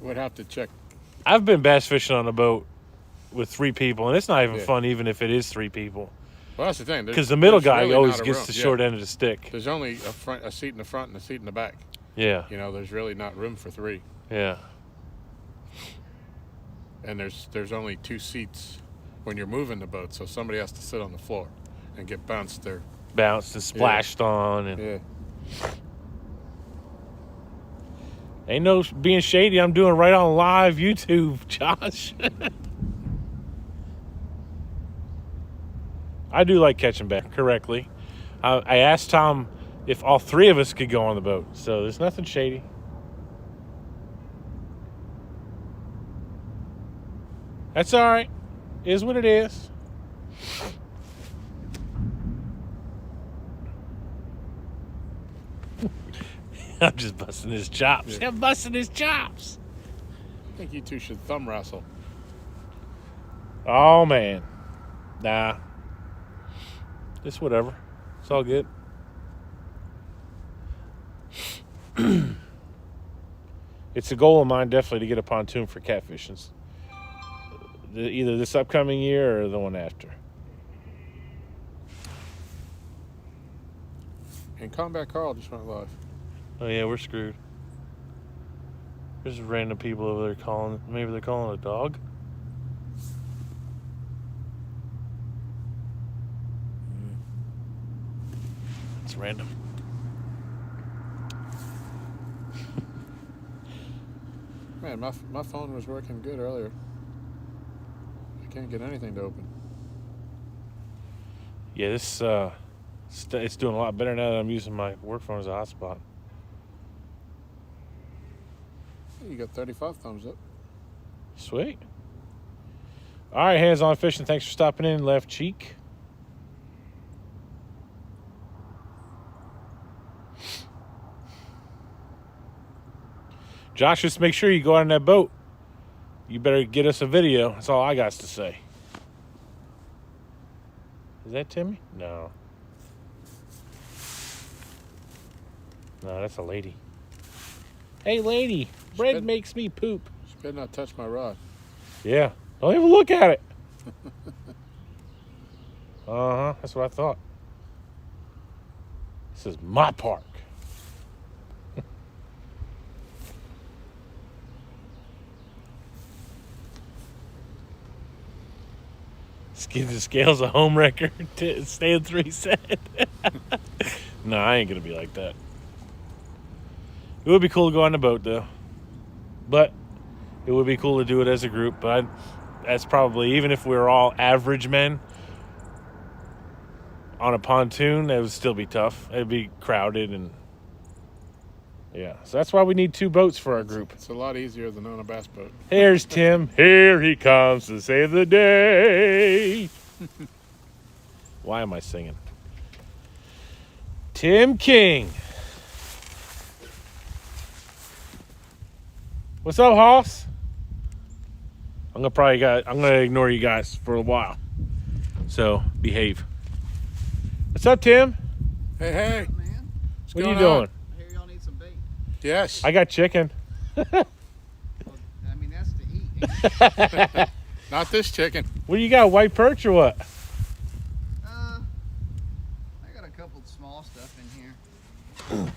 We'd have to check. I've been bass fishing on a boat with 3 people, and it's not even Yeah. fun even if it is 3 people. Well, that's the thing. Because the middle there's guy really always not a gets room. the Yeah. short end of the stick. There's only a seat in the front and a seat in the back. Yeah, You know, there's really not room for 3. yeah. And there's only 2 seats when you're moving the boat, so somebody has to sit on the floor and get bounced there. Bounced and splashed on. And Yeah. ain't no being shady. I'm doing right on live YouTube, Josh. I do like catching bass correctly. I asked Tom if all 3 of us could go on the boat, so there's nothing shady. That's all right. Is what it is. I'm just busting his chops. Yeah. I'm busting his chops. I think you two should thumb wrestle. Oh, man. Nah. It's whatever. It's all good. It's a goal of mine, definitely, to get a pontoon for catfishing. Either this upcoming year or the one after. And Combat Carl just went live. Oh, yeah, we're screwed. There's random people over there calling. Maybe they're calling a dog? It's random. Man, my phone was working good earlier. I can't get anything to open. Yeah, this it's doing a lot better now that I'm using my work phone as a hotspot. You got 35 thumbs up. Sweet. All right, Hands On Fishing. Thanks for stopping in. Left cheek. Josh, just make sure you go out on that boat. You better get us a video. That's all I got to say. Is that Timmy? No. No, that's a lady. Hey, lady. Bread Spit. makes me poop. Just better not touch my rod. Yeah. Don't even look at it. Uh-huh. That's what I thought. This is my park. Skid the Scales a home record. Stand 3 said. No, I ain't going to be like that. It would be cool to go on the boat, though. But it would be cool to do it as a group. But that's probably, even if we were all average men on a pontoon, it would still be tough. It'd be crowded and yeah. So that's why we need 2 boats for our group. It's a lot easier than on a bass boat. Here's Tim. Here he comes to save the day. Why am I singing? Tim King. What's up, Hoss? I'm gonna ignore you guys for a while. So behave. What's up, Tim? Hey, hey. Man, What's What are you going on? doing? I hear y'all need some bait. Yes. I got chicken. Well, I mean, that's to eat. Not this chicken. What do you got? White perch or what? I got a couple of small stuff in here.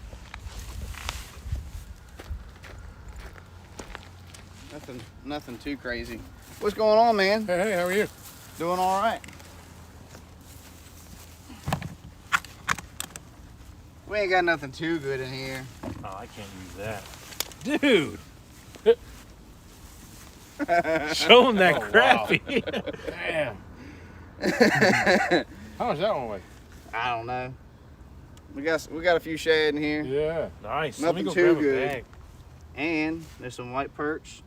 Nothing too crazy. What's going on, man? Hey, how are you? Doing all right. We ain't got nothing too good in here. Oh, I can't use that. Dude! Show him that Oh, wow. crappie. Damn. How much that one weigh? I don't know. We got a few shad in here, Yeah. Nice. Nothing Let me too go grab good. a bag. and there's some white perch.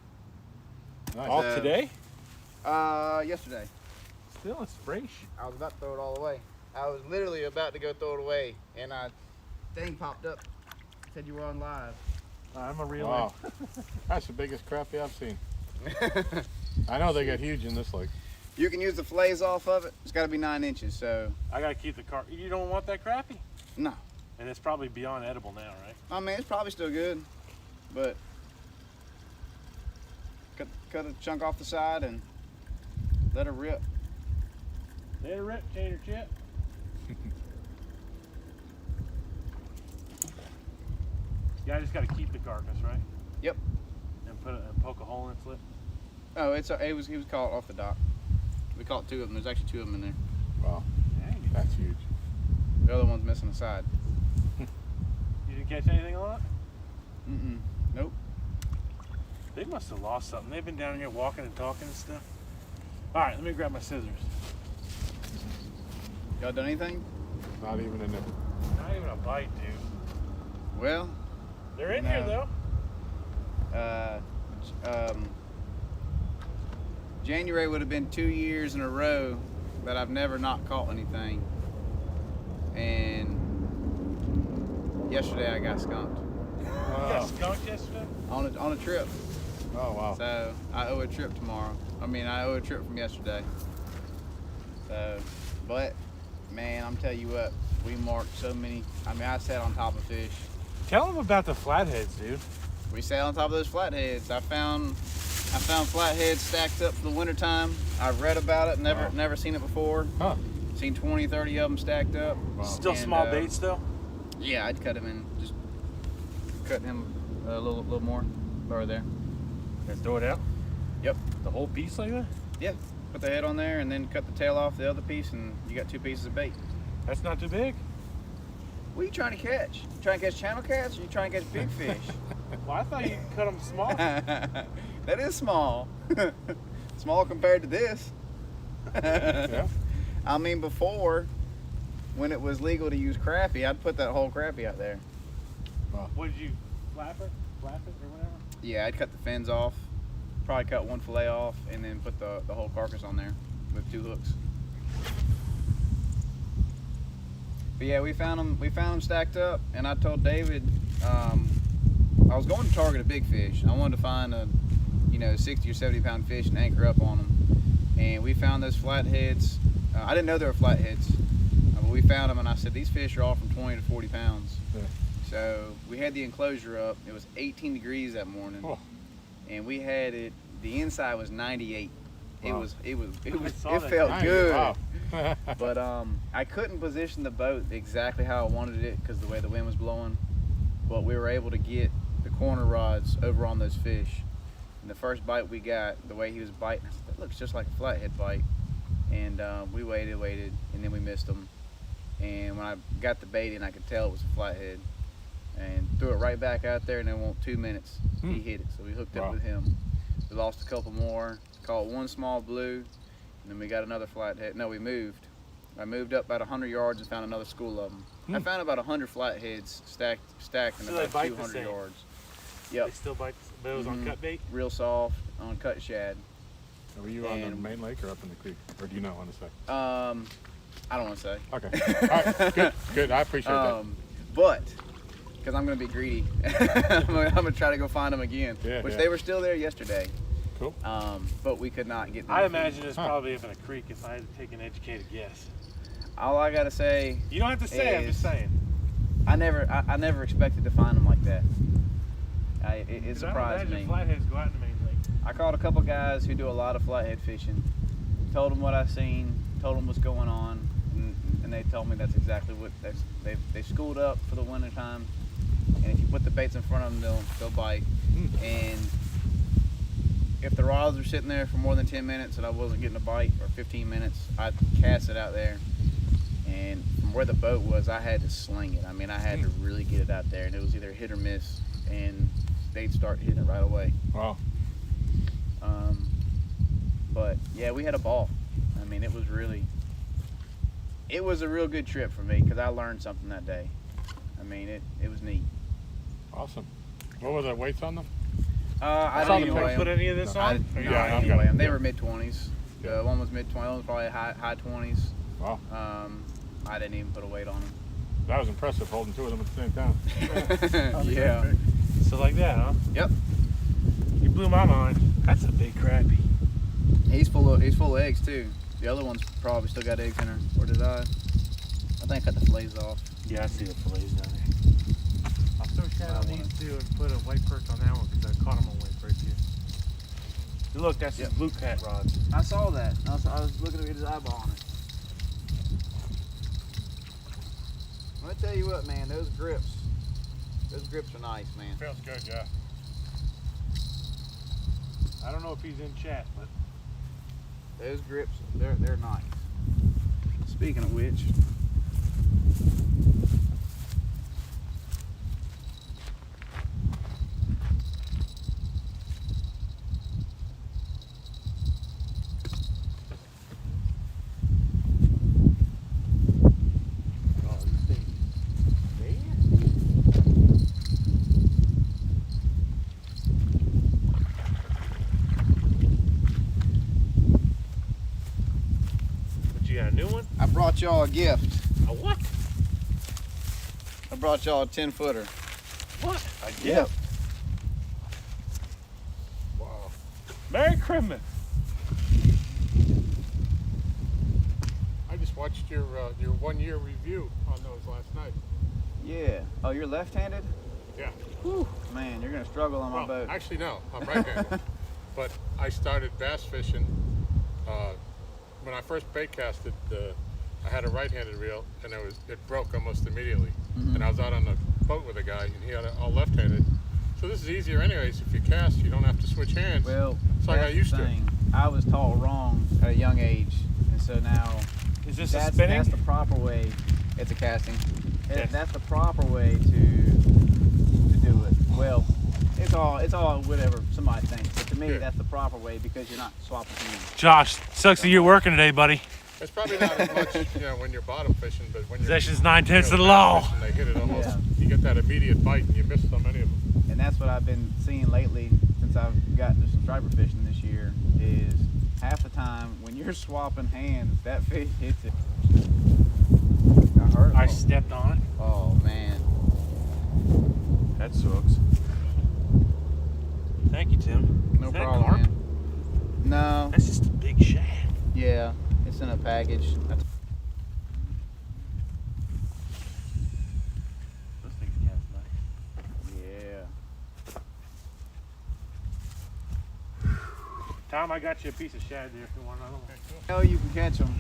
Nice. All Uh, today? Yesterday. Still, it's fresh. I was about to throw it all away. I was literally about to go throw it away, and thing popped up. Said you were on live. I'm a real Wow. That's the biggest crappie I've seen. I know they get huge in this lake. You can use the fillets off of it. It's got to be 9 inches, so I gotta keep the car. You don't want that crappie? no. And it's probably beyond edible now, right? I mean, it's probably still good, but cut a chunk off the side and let it rip. Let it rip, tater chip. Yeah, I just gotta keep the carcass, right? Yep. And poke a hole in its lip. Oh, he was caught off the dock. We caught 2 of them. There's actually 2 of them in there. Wow. Dang. That's huge. The other one's missing a side. You didn't catch anything on it? Nope. They must have lost something. They've been down here walking and talking and stuff. All right, let me grab my scissors. Y'all done anything? Not even a nipple. Not even a bite, dude. Well, They're in No. here though. January would have been 2 years in a row that I've never not caught anything. And yesterday I got skunked You got skunked yesterday? on a trip. Oh, wow. So I owe a trip tomorrow. I owe a trip from yesterday. So, but man, I'm telling you what, we marked so many. I sat on top of fish. Tell them about the flatheads, dude. We sat on top of those flatheads. I found flatheads stacked up for the wintertime. I've read about it, never seen it before. Huh. Seen 20, 30 of them stacked up. Wow. Still And, small baits though? Yeah, I'd cut him in, just cut him a little more over there. And throw it out? Yep. The whole piece like that? Yeah, put the head on there and then cut the tail off the other piece, and you got 2 pieces of bait. That's not too big. What are you trying to catch? You trying to catch channel cats, or you trying to catch big fish? Well, I thought you cut them small. That is small. Small compared to this. Yeah. I mean, before, when it was legal to use crappie, I'd put that whole crappie out there. What did you flap it or whatever? Yeah, I'd cut the fins off, probably cut 1 fillet off, and then put the whole carcass on there with 2 hooks. But yeah, we found them stacked up, and I told David, I was going to target a big fish. I wanted to find a 60 or 70 pound fish and anchor up on them. And we found those flatheads. I didn't know they were flatheads, but we found them, and I said, these fish are all from 20 to 40 pounds. Yeah. So we had the enclosure up. It was 18 degrees that morning, Oh. and we had it. The inside was 98. Wow. It saw that. felt Nice. good. Wow. But I couldn't position the boat exactly how I wanted it because the way the wind was blowing. But we were able to get the corner rods over on those fish. And the first bite we got, the way he was biting, I said, that looks just like a flathead bite. And we waited, and then we missed them. And when I got the bait in, I could tell it was a flathead. And threw it right back out there, and in 2 minutes, he hit it. So we hooked Wow. up with him. We lost a couple more, caught 1 small blue, and then we got another flathead. No, we moved. I moved up about 100 yards and found another school of them. I found about 100 flatheads stacked in So they about bite the 200 same. yards. They Yep, still bite, but it was on Mhm. cut bait? real soft on cut shad. Were you on the And- main lake or up in the creek? Or do you not want to say? I don't want to say. Okay. All right. Good. Good. I appreciate that. But because I'm going to be greedy, I'm gonna try to go find them again. Yeah, which yeah. they were still there yesterday. Cool. But we could not get them. I to imagine feed. it's probably up in a creek if I had to take an educated guess. All I gotta say, You don't have to say, I'm just Is- saying. I never expected to find them like that. It 'Cause I don't surprised imagine me. flatheads go out in the main lake. I called a couple guys who do a lot of flathead fishing. Told them what I seen. Told them what's going on, and they told me that's exactly what they schooled up for the winter time. And if you put the baits in front of them, they'll bite. And if the rods were sitting there for more than 10 minutes and I wasn't getting a bite, or 15 minutes, I'd cast it out there. And from where the boat was, I had to sling it. I mean, I had to really get it out there, and it was either hit or miss, and they'd start hitting it right away. Wow. But yeah, we had a ball. I mean, it was a real good trip for me because I learned something that day. I mean, it was neat. Awesome. What were the weights on them? I Saw didn't the even weigh put them. any of this I on? didn't Yeah, even weigh them. They yeah. were mid-20s. One was mid-20s, one was probably high 20s. Wow. I didn't even put a weight on them. That was impressive, holding two of them at the same time. Yeah. So like that, huh? Yep. You blew my mind. That's a big crappie. He's full of eggs too. The other one's probably still got eggs in her. Or did I? I think I cut the fillets off. Yeah, I see the fillets down there. I'll throw shadow these two and put a white perch on that one because I caught him on white perch here. Look, that's his blue cat rods. I saw that. I was looking at his eyeball on it. Let me tell you what, man. Those grips are nice, man. Feels good, yeah. I don't know if he's in chat, but Those grips, they're nice. Speaking of which, I brought y'all a gift. a what? I brought y'all a 10-footer. What? A gift? Yep. Wow. Merry Christmas. I just watched your 1 year review on those last night. Yeah. Oh, you're left-handed? Yeah. Whew. Man, you're gonna struggle on my Well, boat. actually, no. I'm right-handed. But I started bass fishing. When I first bait casted, I had a right-handed reel, and it broke almost immediately. And I was out on the boat with a guy, and he had it all left-handed. So this is easier anyways. If you cast, you don't have to switch hands. Well, so I got that's used the to it. thing. I was taught wrong at a young age, and so now Is this a that's spinning? the proper way. It's a casting. Yes. That's the proper way to do it. Well, it's all whatever somebody thinks, but to me, Yeah. that's the proper way because you're not swapping hands. Josh, sucks that you're working today, buddy. It's probably not as much, when you're bottom fishing, but when you're Possession's 9/10 of the bass law. fishing, they hit it almost. Yeah. You get that immediate bite, and you miss so many of them. And that's what I've been seeing lately since I've gotten to some striper fishing this year is half the time when you're swapping hands, that fish hits it. I hurt. I stepped on it. Oh man. That sucks. Thank you, Tim. No Is that a problem, carp? man. No. That's just a big shad. Yeah. It's in a package. That's Those things cast nice. yeah. Tom, I got you a piece of shad there if you want another one. Hell, you can catch them.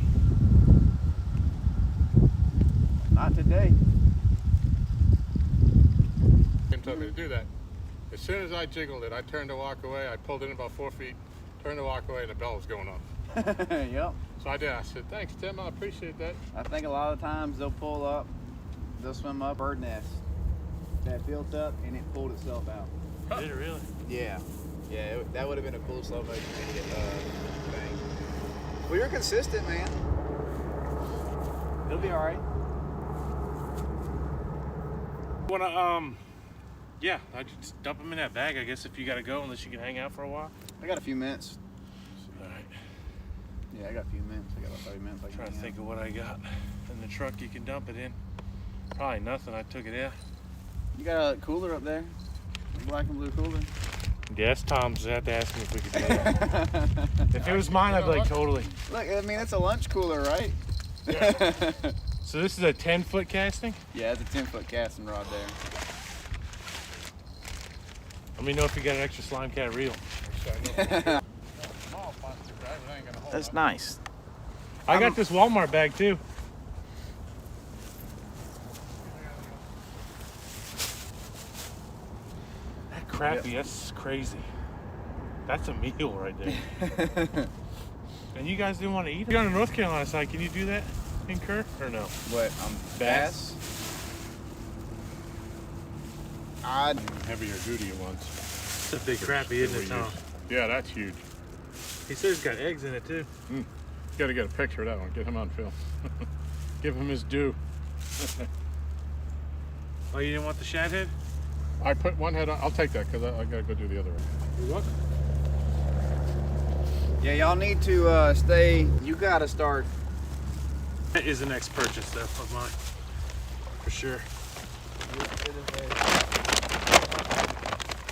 Not today. Tim told me to do that. As soon as I jiggled it, I turned to walk away. I pulled in about 4 feet, turned to walk away, and the bell was going off. Yep. So I did. I said, "Thanks, Tim. I appreciate that." I think a lot of times they'll pull up, they'll swim up bird nest that built up and it pulled itself out. Did it really? Yeah. Yeah, that would have been a cool slow motion idiot thing. Well, you're consistent, man. It'll be all right. Wanna yeah, I just dump them in that bag. I guess if you gotta go, unless you can hang out for a while. I got a few minutes. All right. Yeah, I got a few minutes. I got about 30 minutes. I can Trying to hang think of what I got in the truck. You can dump it in. Probably nothing. I took it out. out. You got a cooler up there? A black and blue cooler? Yes, Tom's. I have to ask him if we could do that. If it was mine, I'd be like totally. Look, I mean, it's a lunch cooler, right? Yeah. So this is a 10-foot casting. Yeah, it's a 10-foot casting rod there. Let me know if you got an extra slime cat reel. Small plastic bag, but it ain't gonna hold That's up. nice. I got this Walmart bag too. That crappie, that's crazy. That's a meal right there. And you guys didn't want to eat it? You're on the North Carolina side. Can you do that in Kerr or no? What? Bass? Heavier duty ones. It's a big crappie, isn't it, Tom? Yeah, that's huge. He says it's got eggs in it too. Got to get a picture of that one. Get him on film. Give him his due. Oh, you didn't want the shad head? I put one head on. I'll take that because I got to go do the other one. What? Yeah, y'all need to stay. You got to start. That is the next purchase though of mine, for sure.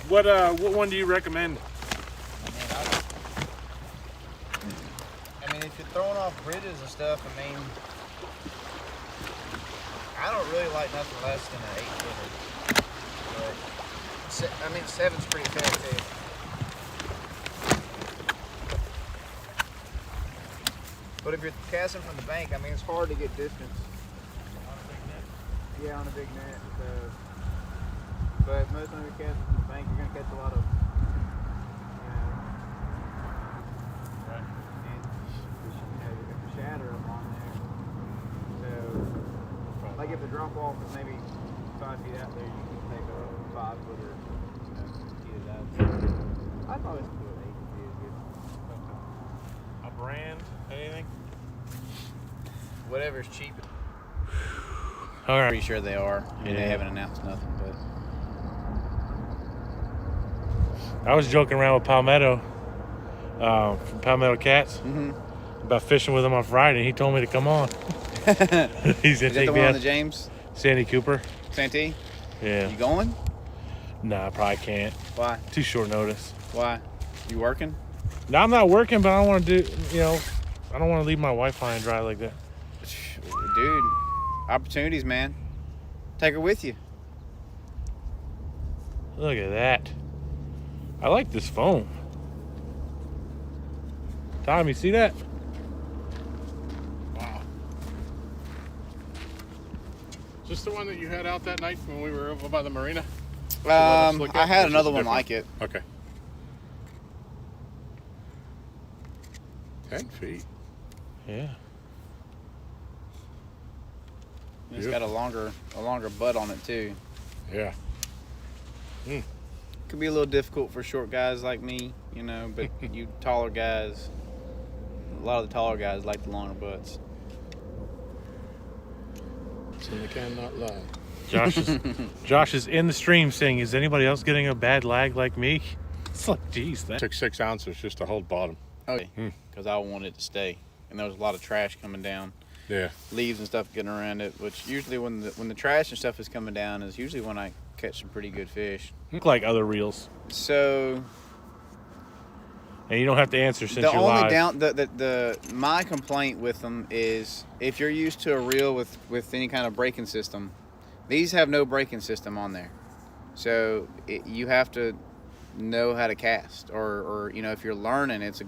What one do you recommend? I mean, if you're throwing off bridges and stuff, I mean, I don't really like nothing less than an 8-footer. But I mean, 7's pretty fair too. But if you're casting from the bank, I mean, it's hard to get distance. On a big net? Yeah, on a big net. So, but most of you're casting from the bank, you're gonna catch a lot of, Right. and you got the shatter up on there. So, like if the drop off is maybe 5 feet out there, you can take a 5-footer, eat it out. I'd probably do an 8 feet is good. A brand? Anything? Whatever's cheap. All right. Pretty sure they are. I mean, Yeah. they haven't announced nothing, but. I was joking around with Palmetto from Palmetto Cats about fishing with him on Friday. He told me to come on. He's gonna Is that take the me one on out. the James? Sandy Cooper. Santee? Yeah. You going? Nah, I probably can't. Why? Too short notice. Why? You working? No, I'm not working, but I don't want to do. I don't want to leave my wife high and dry like that. Dude, opportunities, man. Take her with you. Look at that. I like this foam. Tom, you see that? Wow. Is this the one that you had out that night when we were over by the marina? I had another one like it. Okay. 10 feet. Yeah. It's got a longer butt on it too. Yeah. Could be a little difficult for short guys like me, but you taller guys, a lot of the taller guys like the longer butts. So they cannot lie. Josh is in the stream saying, "Is anybody else getting a bad lag like me?" It's like, geez, that. Took 6 ounces just to hold bottom. Okay. Because I wanted it to stay, and there was a lot of trash coming down, Yeah. leaves and stuff getting around it. Which usually when the trash and stuff is coming down is usually when I catch some pretty good fish. Look like other reels, So and you don't have to answer since the you're only live. my complaint with them is if you're used to a reel with any kind of braking system, these have no braking system on there. So you have to know how to cast, or if you're learning, it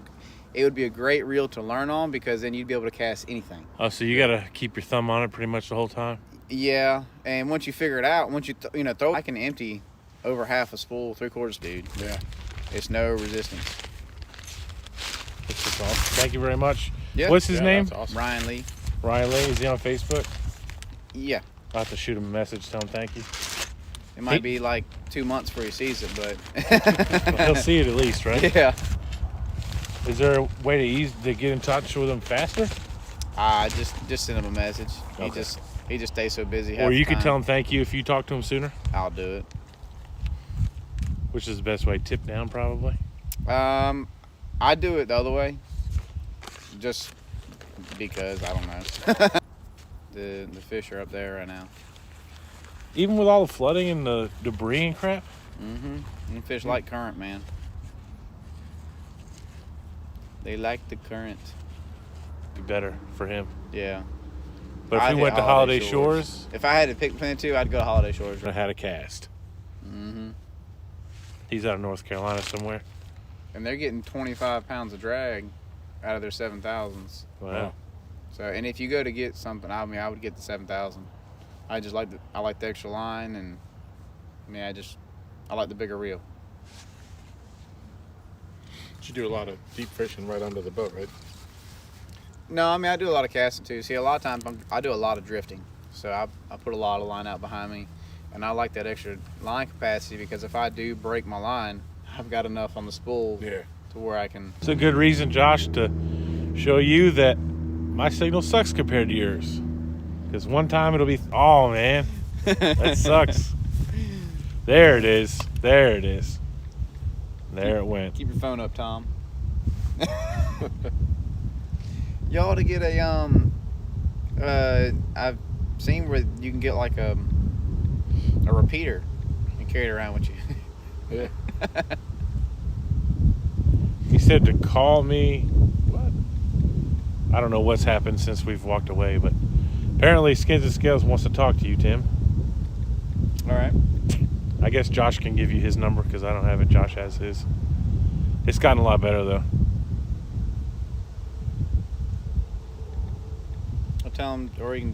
would be a great reel to learn on, because then you'd be able to cast anything. Oh, so you gotta keep your thumb on it pretty much the whole time. Yeah, and once you figure it out, once you throw, I can empty over half a spool, 3/4, dude. Yeah. It's no resistance. That's just awesome. Thank you very much. Yeah. What's his name? That's awesome. Ryan Lee. Ryan Lee. Is he on Facebook? Yeah, I'll have to shoot him a message, tell him thank you. it might be like 2 months before he sees it, but Well, he'll see it at least, right? yeah. Is there a way to get in touch with him faster? I just send him a message. Okay. He just stays so busy. half Or the you could time. tell him thank you if you talk to him sooner, I'll do it. which is the best way. Tip down, probably. I do it the other way, just because I don't know. the fish are up there right now. Even with all the flooding and the debris and crap. And fish like current, man. They like the current. Be better for him. Yeah. But if I'd we hit went to Holiday Shores, if I had to pick between the two, I'd go to Holiday Shores. I had a cast. He's out of North Carolina somewhere. and they're getting 25 pounds of drag out of their 7,000s. Wow. So, and if you go to get something, I mean, I would get the 7,000. I like the extra line, and I mean, I like the bigger reel. You do a lot of deep fishing right under the boat, right? No, I mean, I do a lot of casting too. See, a lot of times I do a lot of drifting. So I put a lot of line out behind me, and I like that extra line capacity because if I do break my line, I've got enough on the spool to where I can. It's a good reason, Josh, to show you that my signal sucks compared to yours. Because one time it'll be, oh man, that sucks. There it is. There it is. There it went. Keep your phone up, Tom. Y'all to get a I've seen where you can get like a repeater and carry it around with you. Yeah. He said to call me. What? I don't know what's happened since we've walked away, but apparently Skins and Scales wants to talk to you, Tim. All right. I guess Josh can give you his number because I don't have it. Josh has his. It's gotten a lot better though. I'll tell him, or you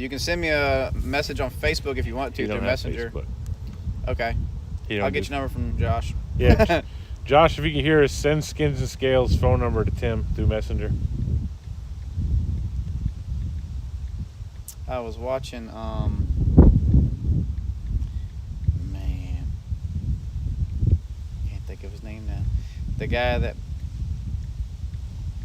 can send me a message on Facebook if you want to He don't through have Messenger. Facebook. Okay. He don't I'll get do- your number from Josh. Yeah. Josh, if you can hear us, send Skins and Scales phone number to Tim through Messenger. I was watching man, can't think of his name now. The guy that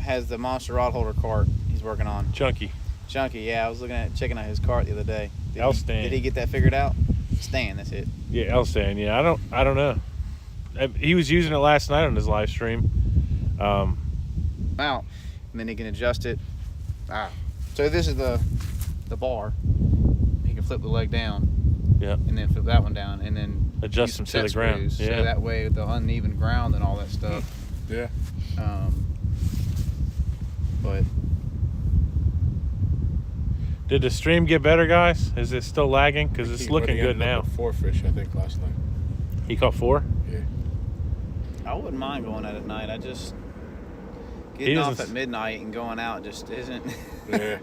has the monster rod holder cart he's working on. Chunky. Chunky, yeah, I was checking out his cart the other day. Did he get that figured out? Stan, that's it. Yeah, Elstan. Yeah, I don't know. He was using it last night on his live stream. Wow. And then he can adjust it. So this is the bar. He can flip the leg down. Yeah. And then flip that one down, and then Adjust use them some to the set ground. screws, Yeah. So that way the uneven ground and all that stuff. Yeah. But Did the stream get better, guys? Is it still lagging? Because it's looking good now. 4 fish, I think, last night. He caught 4? Yeah. I wouldn't mind going out at night. I just getting off doesn't- at midnight and going out just isn't. Yeah.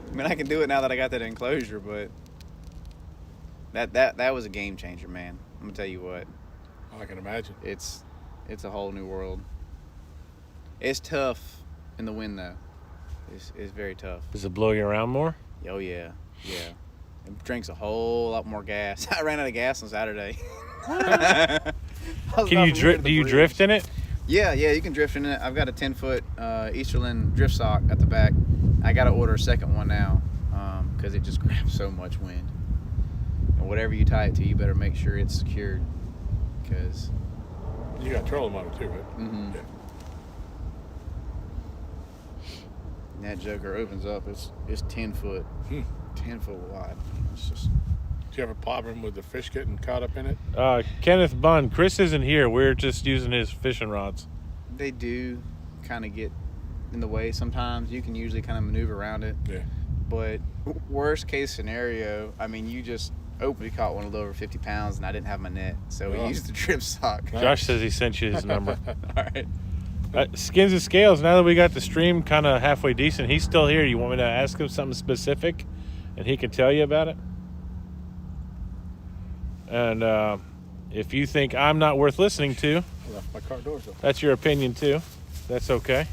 I mean, I can do it now that I got that enclosure, but that was a game changer, man. I'm gonna tell you what. I can imagine. It's a whole new world. It's tough in the wind though. It's very tough. Does it blow you around more? Oh yeah, yeah. It drinks a whole lot more gas. I ran out of gas on Saturday. Can you drift? Do you drift in it? Yeah, you can drift in it. I've got a 10-foot Easterland drift sock at the back. I got to order a second one now because it just grabs so much wind. And whatever you tie it to, you better make sure it's secured because. You got trolling motor too, right? Mm-hmm. Yeah. And that joker opens up. It's 10 foot, 10 foot wide. It's just. Do you have a problem with the fish getting caught up in it? Kenneth Bunn. Chris isn't here. We're just using his fishing rods. They do kind of get in the way sometimes. You can usually kind of maneuver around it. Yeah. But worst case scenario, I mean, you just openly caught one a little over 50 pounds, and I didn't have my net, so we used the drip sock. Josh says he sent you his number. All right. Skins and Scales, now that we got the stream kind of halfway decent, he's still here. You want me to ask him something specific and he can tell you about it? And if you think I'm not worth listening to, I left my car doors open. that's your opinion too. That's okay.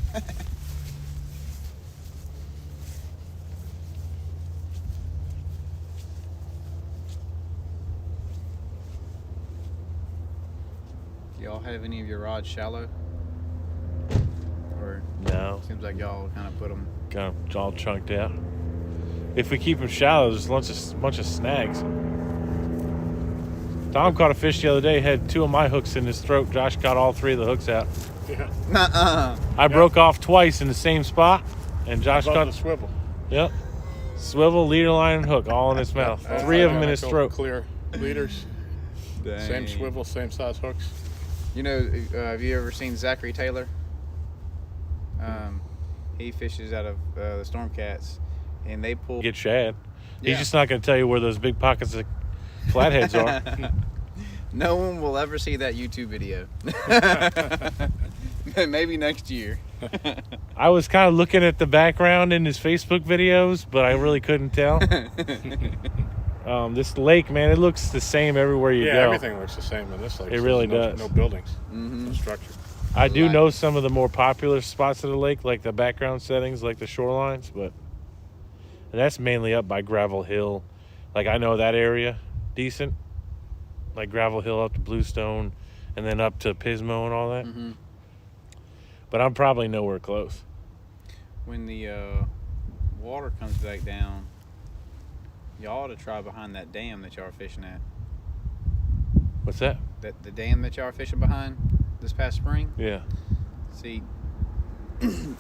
Do y'all have any of your rods shallow? Or No, seems like y'all kind of put them. kind of all chunked out. If we keep them shallow, there's a bunch of snags. Tom caught a fish the other day, had 2 of my hooks in his throat. Josh got all 3 of the hooks out. Yeah. Nuh-uh. I broke off twice in the same spot, and Josh Above caught the swivel. Yep. Swivel, leader line, and hook, all in his mouth. 3 of them in his throat. Clear leaders. Same swivel, same size hooks. You know, have you ever seen Zachary Taylor? He fishes out of the Stormcats, and they pull. Get shad. Yeah. He's just not going to tell you where those big pockets of flatheads are. No one will ever see that YouTube video. Maybe next year. I was kind of looking at the background in his Facebook videos, but I really couldn't tell. This lake, man, it looks the same everywhere you go. Yeah, everything looks the same in this lake. It really does. No buildings, Mm-hmm. no structure. I do know some of the more popular spots of the lake, like the background settings, like the shorelines, but and that's mainly up by Gravel Hill. Like I know that area decent, like Gravel Hill up to Bluestone, and then up to Pismo and all that. Mm-hmm. But I'm probably nowhere close. When the water comes back down, y'all ought to try behind that dam that y'all are fishing at. What's that? The dam that y'all are fishing behind this past spring. Yeah. See,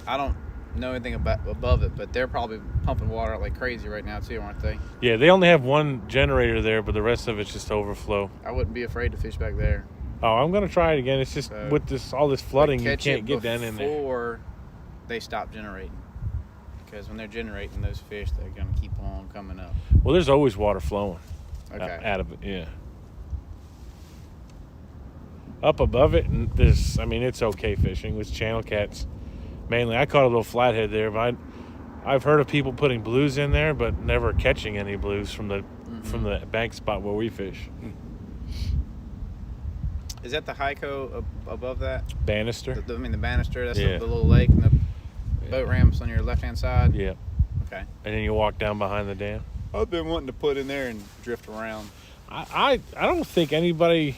I don't know anything above it, but they're probably pumping water out like crazy right now too, aren't they? Yeah, they only have one generator there, but the rest of it's just overflow. I wouldn't be afraid to fish back there. Oh, I'm gonna try it again. It's just So, with all this flooding, you Catch can't it get down in there. before they stop generating. Because when they're generating those fish, they're gonna keep on coming up. Well, there's always water flowing Okay. out of it. Yeah. Up above it, and it's okay fishing with channel cats. Mainly, I caught a little flathead there, but I've heard of people putting blues in there, but never catching any blues from the bank spot where we fish. Is that the Hyco above that? Banister. The banister. That's Yeah. the little lake and the boat ramps on your left-hand side. Yeah. Okay. And then you walk down behind the dam. I've been wanting to put in there and drift around. I don't think anybody.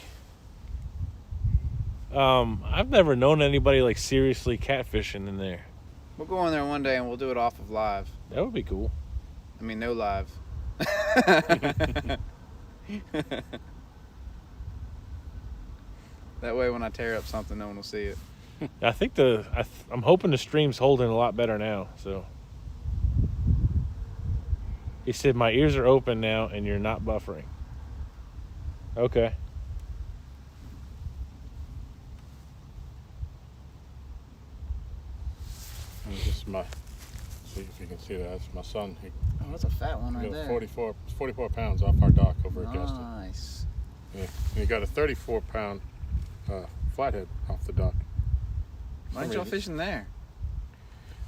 I've never known anybody like seriously catfishing in there. We'll go in there one day and we'll do it off of live. That would be cool. I mean, no live. That way, when I tear up something, no one will see it. I think I'm hoping the stream's holding a lot better now. So he said my ears are open now and you're not buffering. Okay. And this is see if you can see that. That's my son. He Oh, that's a fat one right got there. 44 pounds off our dock over at Gaston. Nice. Yeah. And he got a 34-pound flathead off the dock. Why aren't y'all fishing there?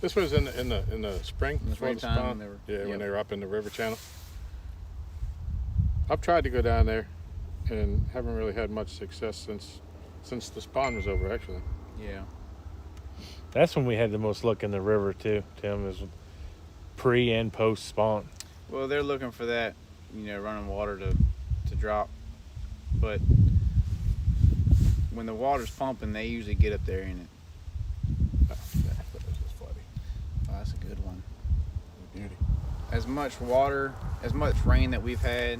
This was in the spring. In the before springtime spawn. when they were- when yep. they were up in the river channel. I've tried to go down there and haven't really had much success since the spawn was over, actually. Yeah. That's when we had the most luck in the river too, Tim, is pre and post spawn. Well, they're looking for that, running water to drop. But when the water's pumping, they usually get up there in it. But this is flooding. Oh, that's a good one. Beauty. As much water, as much rain that we've had,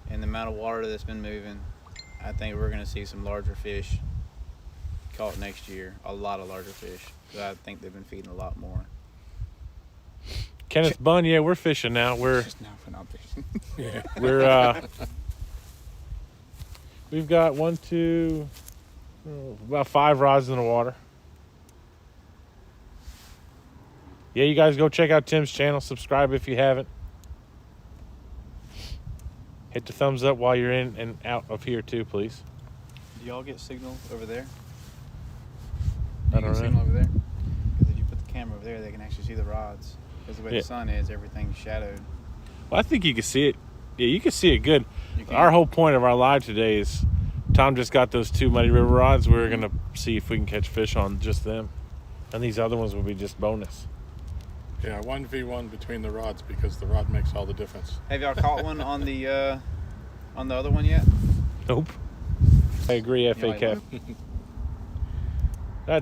and the amount of water that's been moving, I think we're going to see some larger fish caught next year. A lot of larger fish. 'Cause I think they've been feeding a lot more. Kenneth Bunn, yeah, we're fishing now. Just now for not fishing. Yeah. We've got about 5 rods in the water. Yeah, you guys go check out Tim's channel. Subscribe if you haven't. Hit the thumbs up while you're in and out of here too, please. Do y'all get signal over there? I don't know. Signal over there? Because if you put the camera over there, they can actually see the rods. Because the way Yeah. the sun is, everything's shadowed. Well, I think you can see it. Yeah, you can see it good. You can. Our whole point of our live today is Tom just got those 2 Muddy River rods. We're going to see if we can catch fish on just them. And these other ones will be just bonus. Yeah, 1v1 between the rods because the rod makes all the difference. Have y'all caught one on the other one yet? Nope. I agree, FA like Cap.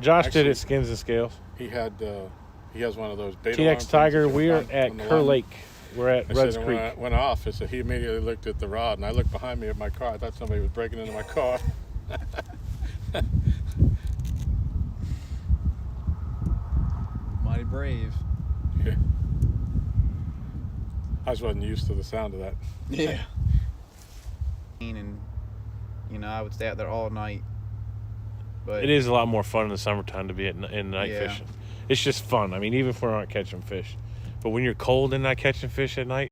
Josh did Actually- it, Skins and Scales. He has one of those beta TX alarm things Tiger, you can we're find at on the Kerr line. Lake. We're at I Rudd's said, Creek. when I went off, I said he immediately looked at the rod, and I looked behind me at my car. I thought somebody was breaking into my car. Mighty brave. Yeah. I just wasn't used to the sound of that. Yeah. And I would stay out there all night. But It is a lot more fun in the summertime to be in night Yeah. fishing. It's just fun. I mean, even if we aren't catching fish. But when you're cold and not catching fish at night,